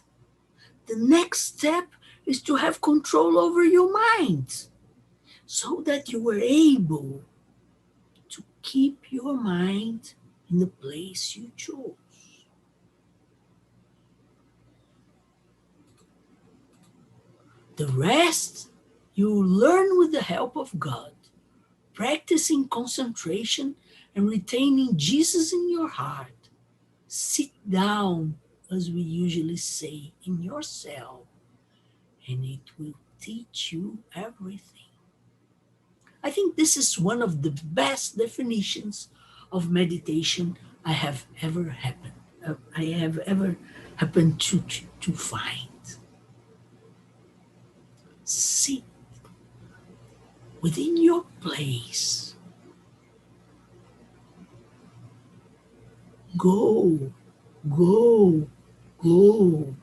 the next step is to have control over your mind so that you are able to keep your mind in the place you chose. The rest you learn with the help of God, practicing concentration and retaining Jesus in your heart. Sit down, as we usually say, in your cell, and it will teach you everything. I think this is one of the best definitions of meditation I have ever happened to find. Sit within your place. Go, go, go.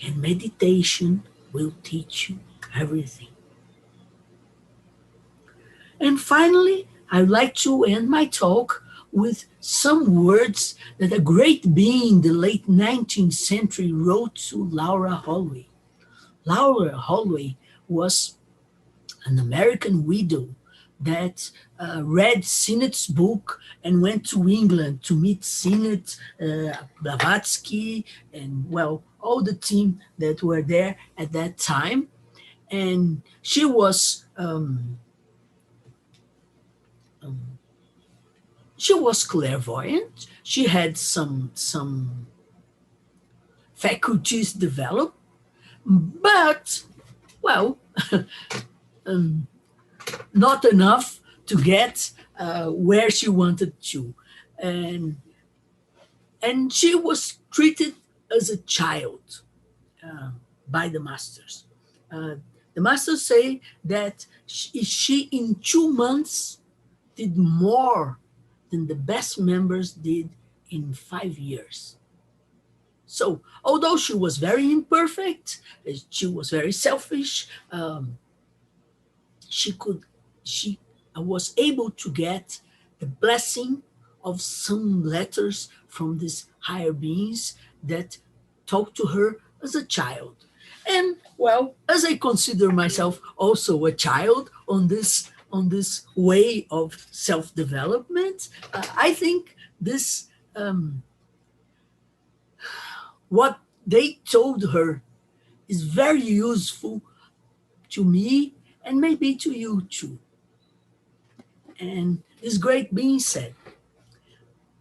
And meditation will teach you everything. And finally, I'd like to end my talk with some words that a great being in the late 19th century wrote to Laura Holloway. Laura Holloway was an American widow that read Sinnett's book and went to England to meet Sinnett, Blavatsky, and well, all the team that were there at that time. And she was clairvoyant. She had some faculties developed, but well, not enough to get where she wanted to, and she was treated as a child by the masters. Uh, the masters say that she in 2 months did more than the best members did in 5 years. So, although she was very imperfect, she was very selfish. She could, she was able to get the blessing of some letters from these higher beings that talked to her as a child. And well, as I consider myself also a child on this way of self-development, I think this what they told her is very useful to me and maybe to you too. And this great being said,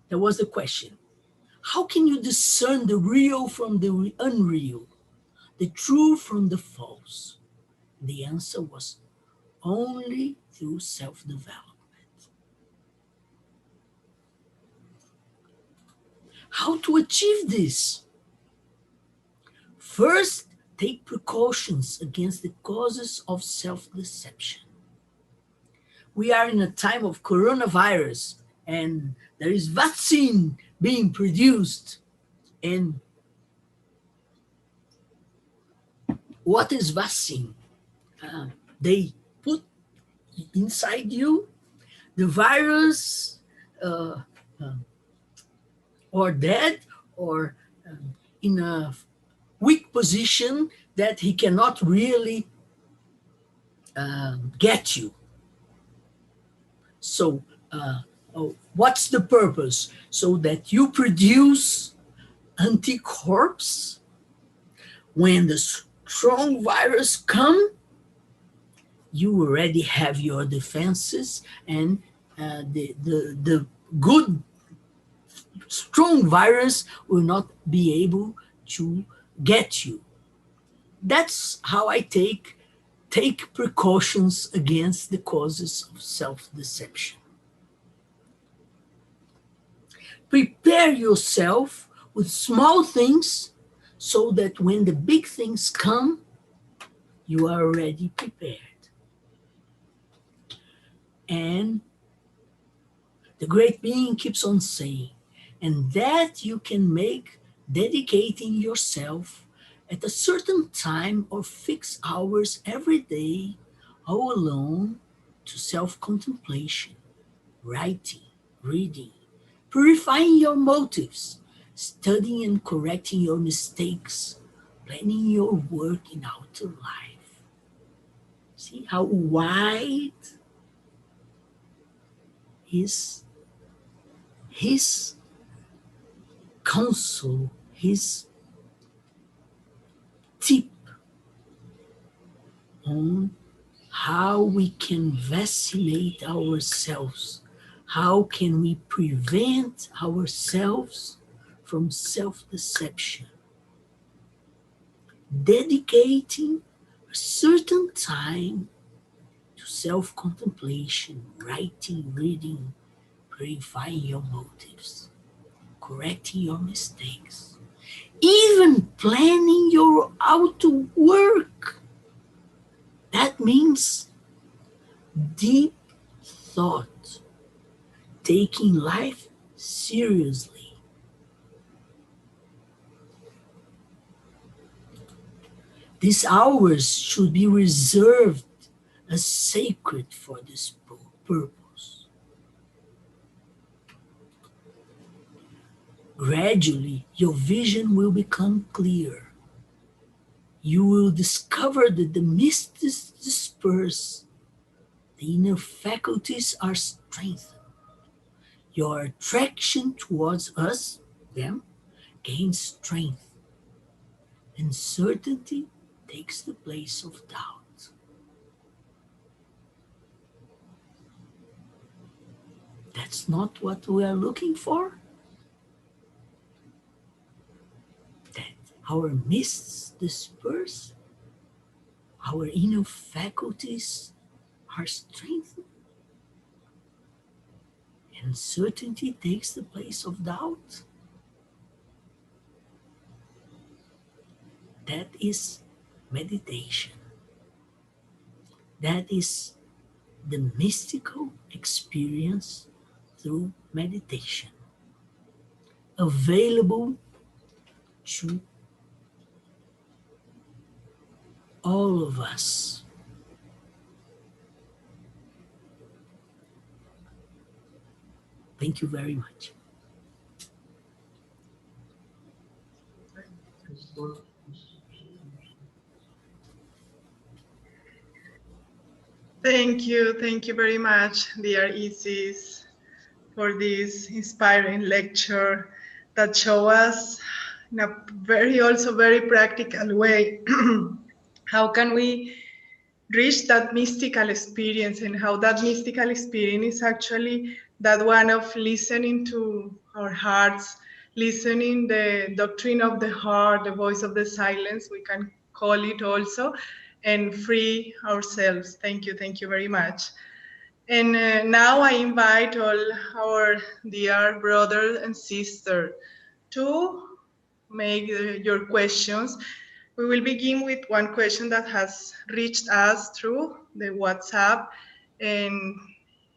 there was the question, how can you discern the real from the unreal, the true from the false? The answer was only through self-development. How to achieve this? First, take precautions against the causes of self-deception. We are in a time of coronavirus and there is vaccine being produced. And what is vaccine? They put inside you the virus uh, uh, or dead or in a weak position that he cannot really get you. So, what's the purpose? So that you produce anticorps when the strong virus come, you already have your defenses, and the good strong virus will not be able to get you. That's how I take precautions against the causes of self-deception. Prepare yourself with small things so that when the big things come, you are already prepared. And the great being keeps on saying, and that you can make dedicating yourself at a certain time or fixed hours every day, all alone, to self contemplation, writing, reading, purifying your motives, studying and correcting your mistakes, planning your work in outer life. See how wide is his counsel, his tip on how we can vacillate ourselves, how can we prevent ourselves from self-deception, dedicating a certain time to self-contemplation, writing, reading, purifying your motives, correcting your mistakes, even planning your outer work. That means deep thought, taking life seriously. These hours should be reserved as sacred for this purpose. Gradually, your vision will become clear. You will discover that the mist is dispersed, the inner faculties are strengthened. Your attraction towards us, them, gains strength, and certainty takes the place of doubt. That's not what we are looking for. That our mists disperse, our inner faculties are strengthened, and certainty takes the place of doubt. That is meditation. That is the mystical experience through meditation, available to all of us. Thank you very much. Thank you very much, dear Isis, for this inspiring lecture that show us in a very also very practical way how can we reach that mystical experience and how that mystical experience is actually that one of listening to our hearts, listening the doctrine of the heart, the voice of the silence, we can call it also, and free ourselves. Thank you very much. And now I invite all our dear brothers and sisters to make your questions. We will begin with one question that has reached us through the WhatsApp, and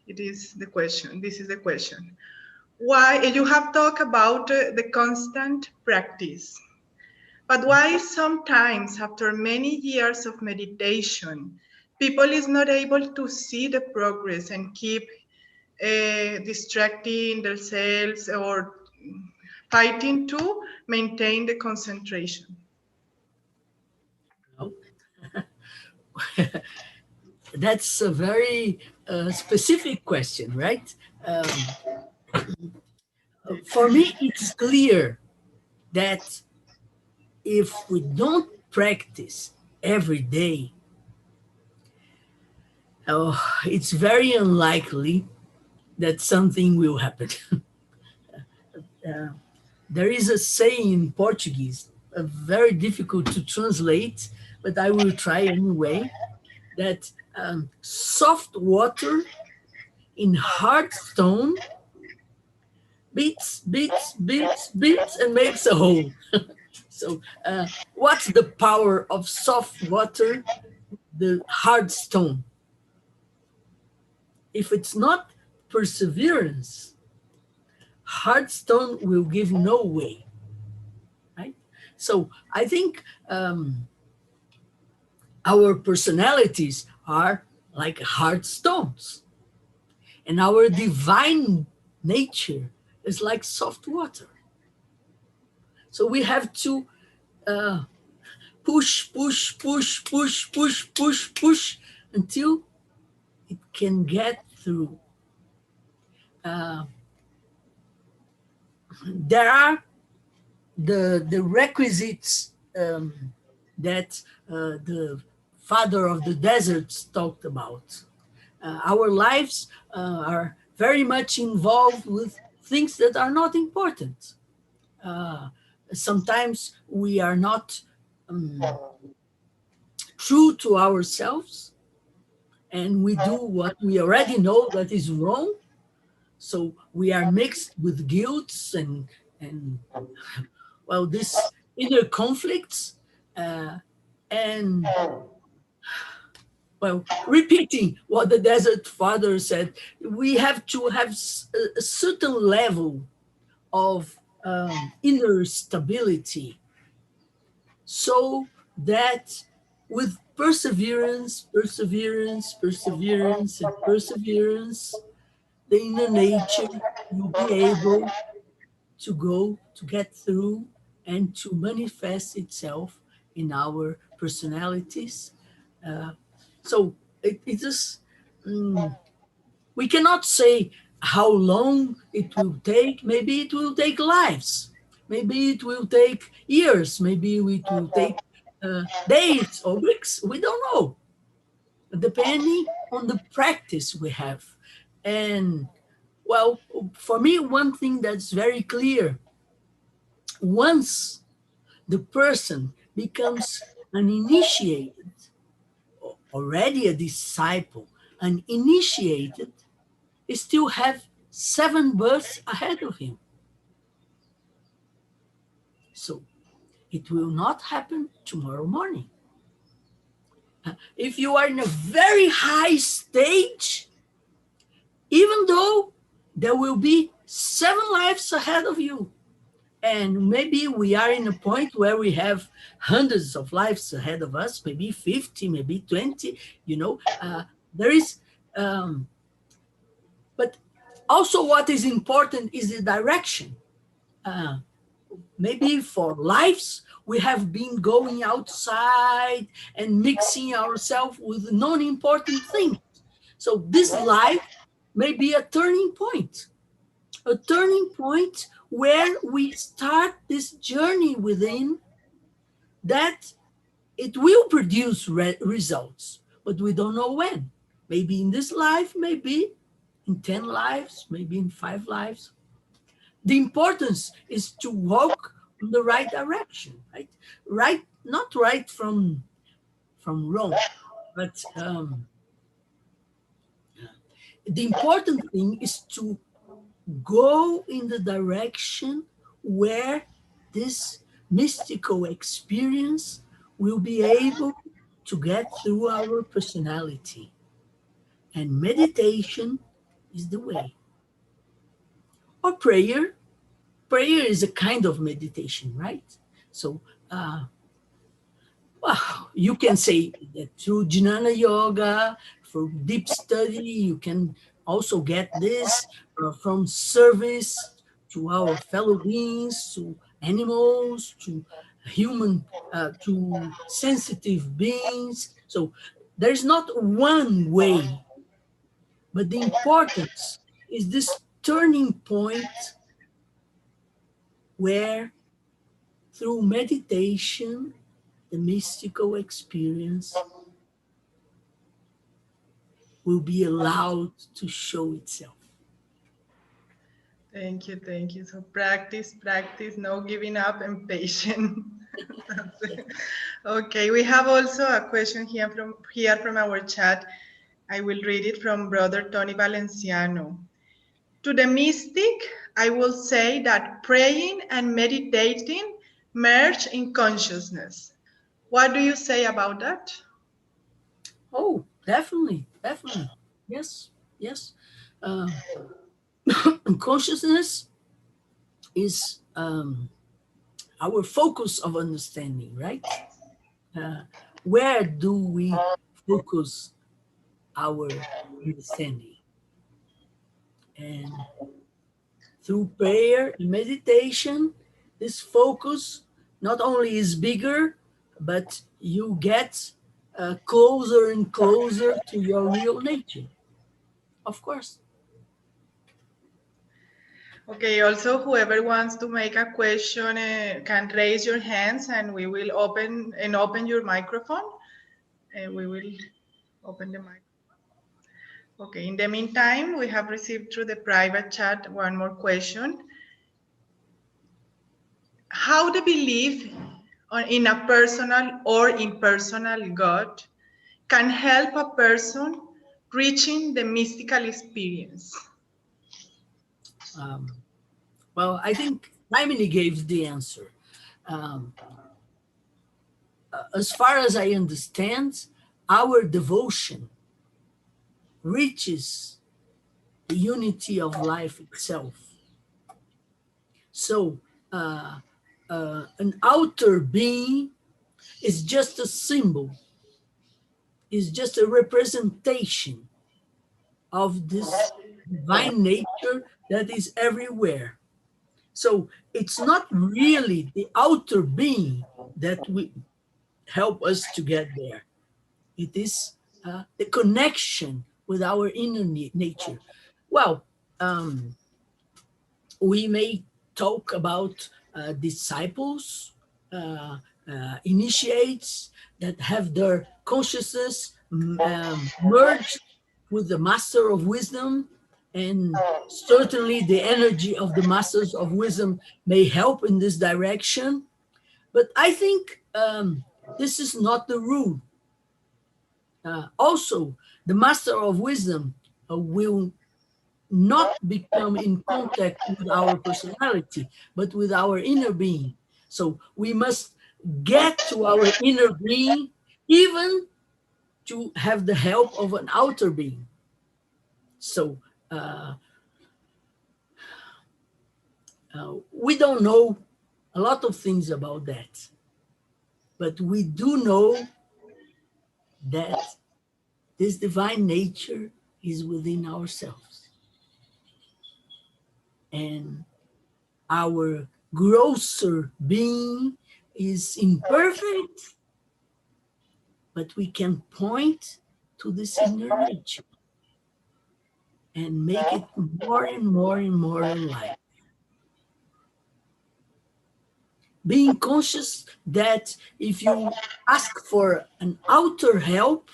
it is the question. This is the question. Why you have talked about the constant practice, but why sometimes after many years of meditation, people is not able to see the progress and keep distracting themselves or fighting to maintain the concentration? Well, That's a very specific question, right? Um, for me, it's clear that if we don't practice every day, it's very unlikely that something will happen. Uh, there is a saying in Portuguese, very difficult to translate, but I will try anyway, that soft water in hard stone beats, and makes a hole. So, what's the power of soft water, the hard stone? If it's not perseverance, hard stone will give no way, right? So, I think our personalities are like hard stones, and our divine nature is like soft water. So, we have to uh, push until it can get through. Uh, there are the requisites that the father of the deserts talked about. Our lives are very much involved with things that are not important. Uh, Sometimes we are not true to ourselves, and we do what we already know that is wrong. So we are mixed with guilt and well, this inner conflicts, uh, and well, repeating what the desert father said, we have to have a certain level of inner stability, so that with perseverance, the inner nature will be able to go, to get through, and to manifest itself in our personalities. Uh, so it is, mm, we cannot say how long it will take. Maybe it will take lives. Maybe it will take years. Maybe it will take days or weeks. We don't know, depending on the practice we have. And well, for me, one thing that's very clear, once the person becomes an initiated, already a disciple, an initiated, he still have 7 births ahead of him. So it will not happen tomorrow morning. If you are in a very high stage, even though there will be 7 lives ahead of you, and maybe we are in a point where we have hundreds of lives ahead of us, maybe 50, maybe 20, there is, but also what is important is the direction. Uh, Maybe for lives, we have been going outside and mixing ourselves with non-important things. So this life may be a turning point where we start this journey within, that it will produce results, but we don't know when. Maybe in this life, maybe in 10 lives, maybe in 5 lives. The importance is to walk in the right direction, right? Right, not right from wrong, but the important thing is to go in the direction where this mystical experience will be able to get through our personality. And meditation is the way. Or prayer. Prayer is a kind of meditation, right? So, well, you can say that through jnana yoga, for deep study, you can also get this from service to our fellow beings, to animals, to human, to sensitive beings. So There is not one way, but the importance is this turning point where, through meditation, the mystical experience will be allowed to show itself. Thank you, thank you. So practice, practice, no giving up, and patience. Okay, we have also a question here from our chat. I will read it from Brother Tony Valenciano. To the mystic, I will say that praying and meditating merge in consciousness. What do you say about that? Oh, definitely, definitely. Yes, yes. Um, Consciousness is our focus of understanding, right? Uh, where do we focus our understanding? And through prayer and meditation, this focus not only is bigger, but you get closer and closer to your real nature, of course. Okay, also whoever wants to make a question can raise your hands and we will open your microphone. We will open the mic. Okay, in the meantime, we have received through the private chat one more question. How the belief in a personal or impersonal God can help a person reaching the mystical experience? Um, well, I think Rimini gave the answer. Um, as far as I understand, our devotion reaches the unity of life itself. So, uh, an outer being is just a symbol, is just a representation of this divine nature that is everywhere. So, it's not really the outer being that we help us to get there. It is the connection with our inner nature. Well, um, we may talk about disciples, initiates that have their consciousness merged with the master of wisdom. And certainly the energy of the masters of wisdom may help in this direction. But I think this is not the rule. Also, the master of wisdom will not become in contact with our personality, but with our inner being. So we must get to our inner being, even to have the help of an outer being. So uh, we don't know a lot of things about that, but we do know that this divine nature is within ourselves. And our grosser being is imperfect, but we can point to this inner nature and make it more and more and more alive. Being conscious that if you ask for an outer help,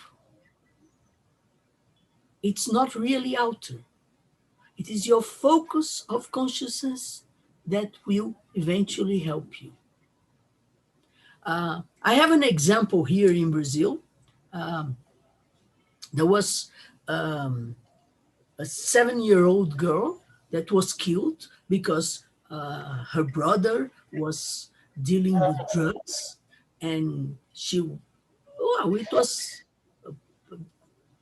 it's not really outer. It is your focus of consciousness that will eventually help you. I have an example here in Brazil. Um, there was um, a 7-year-old girl that was killed because her brother was dealing with drugs, and it was a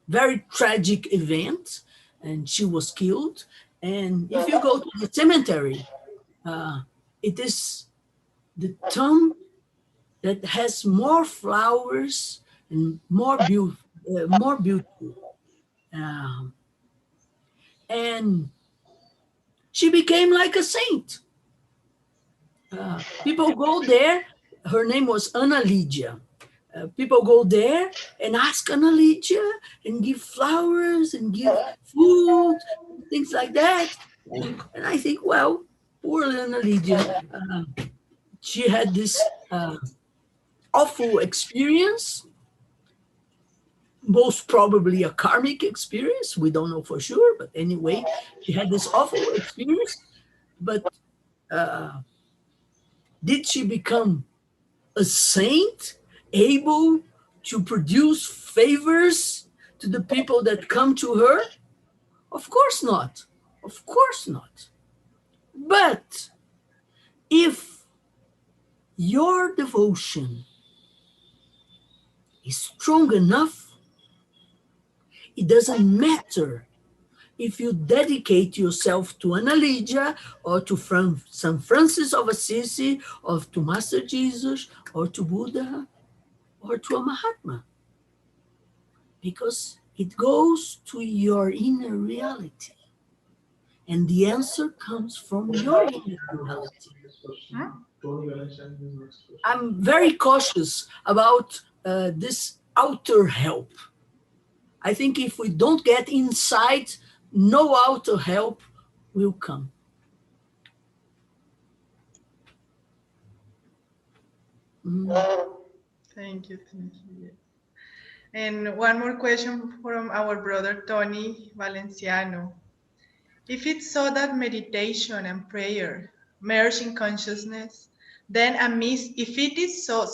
very tragic event, and she was killed. And if you go to the cemetery, it is the tomb that has more flowers and more beautiful. Um, and she became like a saint. People go there. Her name was Ana Lydia. People go there and ask Analydia and give flowers and give food, things like that. And I think, well, poor Analydia, she had this awful experience, most probably a karmic experience. We don't know for sure, but anyway, she had this awful experience. But uh, did she become a saint, able to produce favors to the people that come to her? Of course not. Of course not. But if your devotion is strong enough, it doesn't matter if you dedicate yourself to Analydia or to St. Francis of Assisi or to Master Jesus or to Buddha or to a Mahatma, because it goes to your inner reality. And the answer comes from your inner reality. I'm very cautious about this outer help. I think if we don't get inside, no outer help will come. Thank you. Thank you. And one more question from our brother Tony Valenciano. If it's so that meditation and prayer merge in consciousness, then if it is so,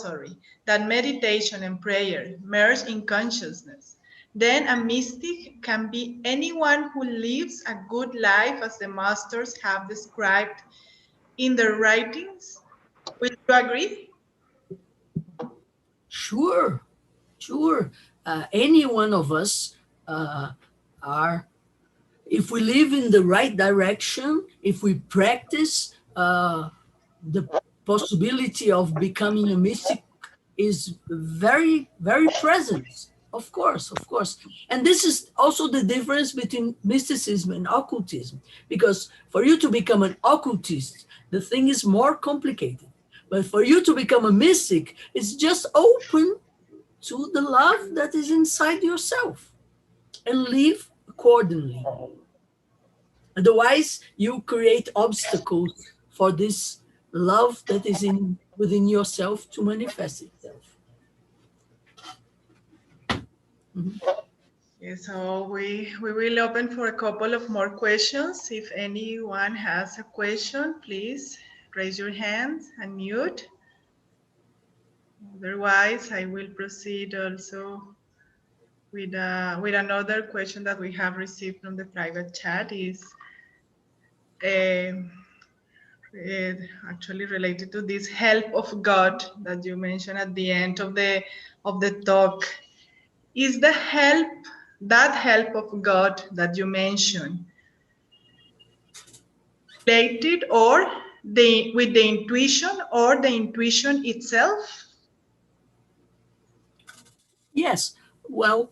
that meditation and prayer merge in consciousness, then a mystic can be anyone who lives a good life as the masters have described in their writings. Would you agree? Sure, sure. Any one of us uh, are, if we live in the right direction, if we practice, the possibility of becoming a mystic is very, very present. Of course, of course. And this is also the difference between mysticism and occultism. Because for you to become an occultist, the thing is more complicated. But for you to become a mystic, it's just open to the love that is inside yourself and live accordingly. Otherwise, you create obstacles for this love that is in within yourself to manifest itself. Okay, so we will open for a couple of more questions. If anyone has a question, please raise your hand and mute. Otherwise, I will proceed also with another question that we have received from the private chat. Is uh, actually related to this help of God that you mentioned at the end of the talk. Is that help of God that you mentioned related with the intuition or the intuition itself? Yes, well,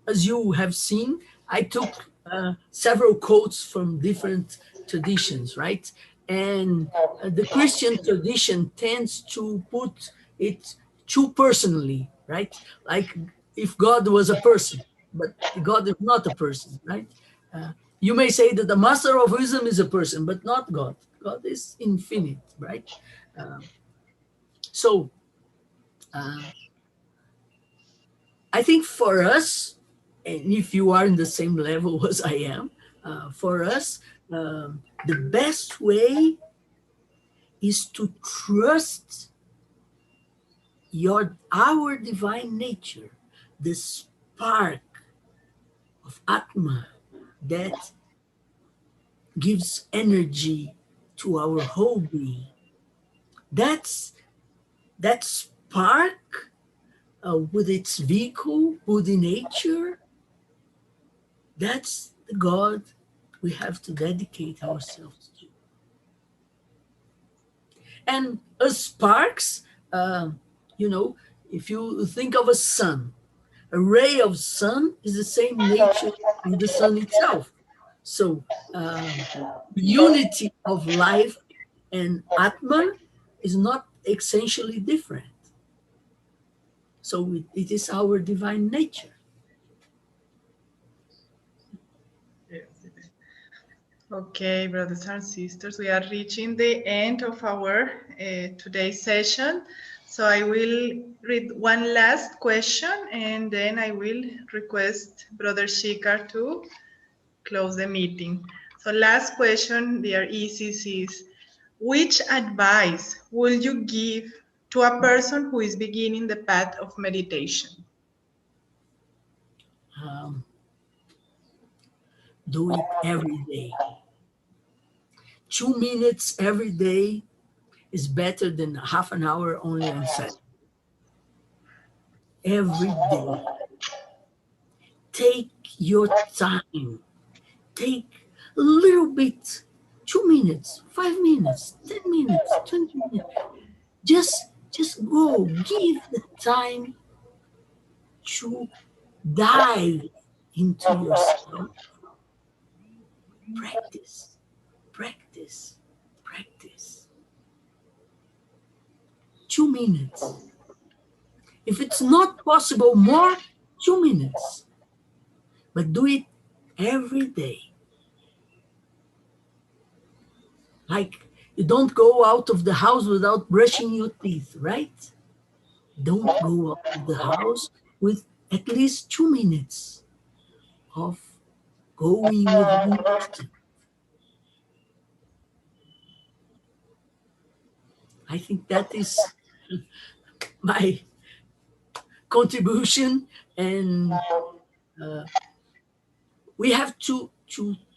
as you have seen, I took several quotes from different traditions, right? And the Christian tradition tends to put it too personally, right? Like if God was a person, but God is not a person, right? Uh, you may say that the master of wisdom is a person, but not God. God is infinite, right? Um, so uh, I think for us, and if you are in the same level as I am, for us, the best way is to trust our divine nature, the spark of Atma that gives energy to our whole being. That's that spark with its vehicle, Buddha nature. That's the God we have to dedicate ourselves to. And as sparks, uh, you know, if you think of a sun, a ray of sun is the same nature as the sun itself. So unity of life and Atma is not essentially different. So it is our divine nature. Yes, it is. Okay, brothers and sisters, we are reaching the end of our today's session. So I will read one last question and then I will request Brother Shikar to close the meeting. So last question, dear Isis, is which advice will you give to a person who is beginning the path of meditation? Um, do it every day. 2 minutes every day is better than half an hour only on Saturday. Every day. Take your time. Take a little bit, 2 minutes, 5 minutes, 10 minutes, 20 minutes. Just go. Give the time to dive into yourself. Practice, practice, practice. 2 minutes. If it's not possible, more, 2 minutes. But do it every day. Like you don't go out of the house without brushing your teeth, right? Don't go out of the house with at least 2 minutes of going within yourself. I think that is my contribution, and we have to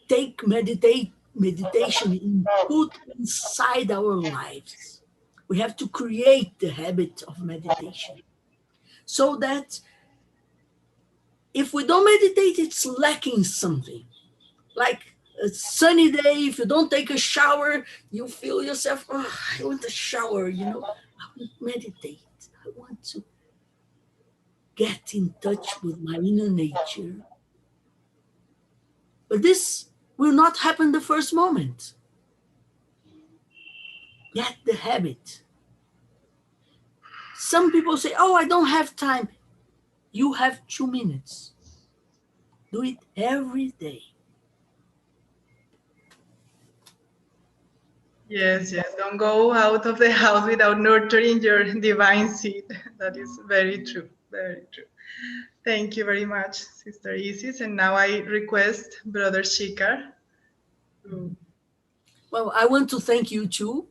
take meditation and put inside our lives. We have to create the habit of meditation so that if we don't meditate, it's lacking something. Like a sunny day, if you don't take a shower, you feel yourself, oh, I want a shower, I want to meditate. I want to get in touch with my inner nature. But this will not happen the first moment. Get the habit. Some people say, oh, I don't have time. You have 2 minutes. Do it every day. Yes, yes. Don't go out of the house without nurturing your divine seed. That is very true. Very true. Thank you very much, Sister Isis. And now I request Brother Shikar. Well, I want to thank you too,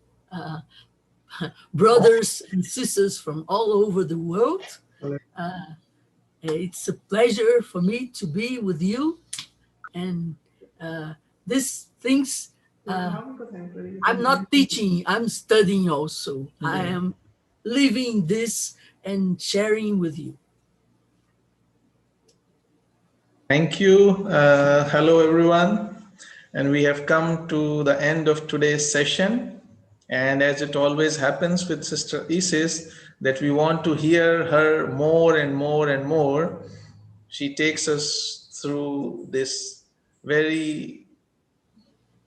brothers and sisters from all over the world. It's a pleasure for me to be with you. And these things, I'm not teaching, I'm studying also. I am living this and sharing with you. Thank you. Hello, everyone. And we have come to the end of today's session. And as it always happens with Sister Isis, that we want to hear her more and more and more. She takes us through this very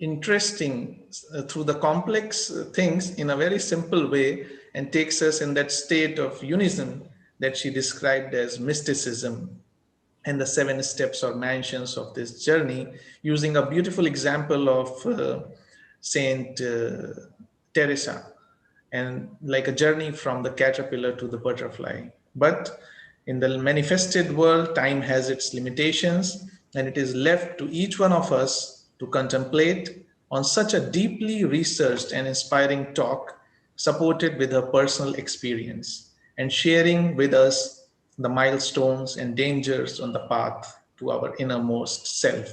interesting, through the complex things in a very simple way, and takes us in that state of unison that she described as mysticism and the 7 steps or mansions of this journey, using a beautiful example of Saint Teresa, and like a journey from the caterpillar to the butterfly. But in the manifested world, time has its limitations, and it is left to each one of us to contemplate on such a deeply researched and inspiring talk, supported with her personal experience and sharing with us the milestones and dangers on the path to our innermost self,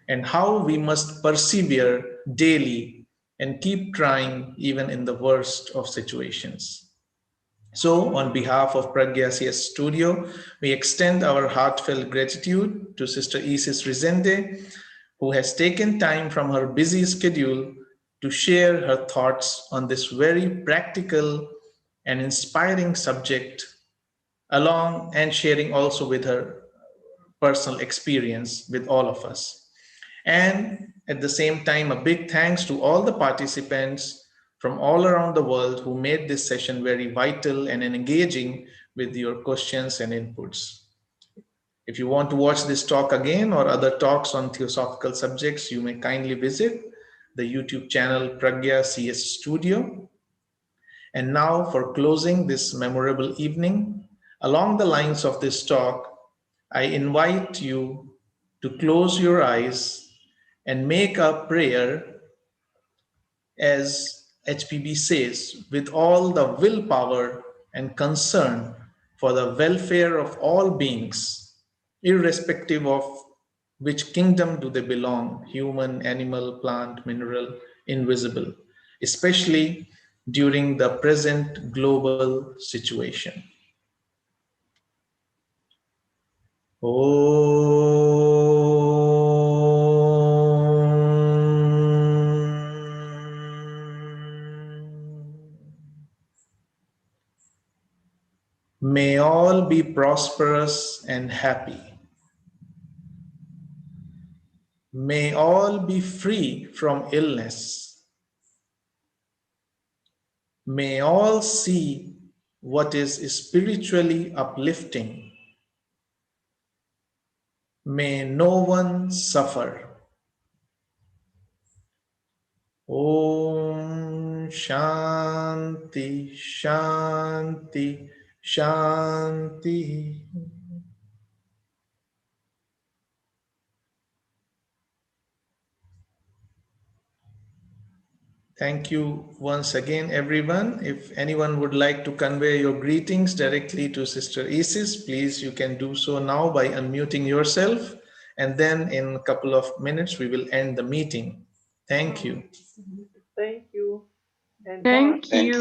and how we must persevere daily and keep trying even in the worst of situations. So, on behalf of PragyaCSstudio, we extend our heartfelt gratitude to Sister Isis Resende, who has taken time from her busy schedule to share her thoughts on this very practical and inspiring subject, along and sharing also with her personal experience with all of us. And at the same time, a big thanks to all the participants from all around the world who made this session very vital and engaging with your questions and inputs. If you want to watch this talk again or other talks on theosophical subjects, you may kindly visit the YouTube channel PragyaCSstudio. And now, for closing this memorable evening, along the lines of this talk, I invite you to close your eyes and make a prayer, as HPB says, with all the willpower and concern for the welfare of all beings, irrespective of which kingdom do they belong, human, animal, plant, mineral, invisible, especially during the present global situation. May all be prosperous and happy. May all be free from illness. May all see what is spiritually uplifting. May no one suffer. Om Shanti Shanti Shanti. Thank you once again, everyone. If anyone would like to convey your greetings directly to Sister Isis, please, you can do so now by unmuting yourself. And then in a couple of minutes, we will end the meeting. Thank you. Thank you and bye. Thank you.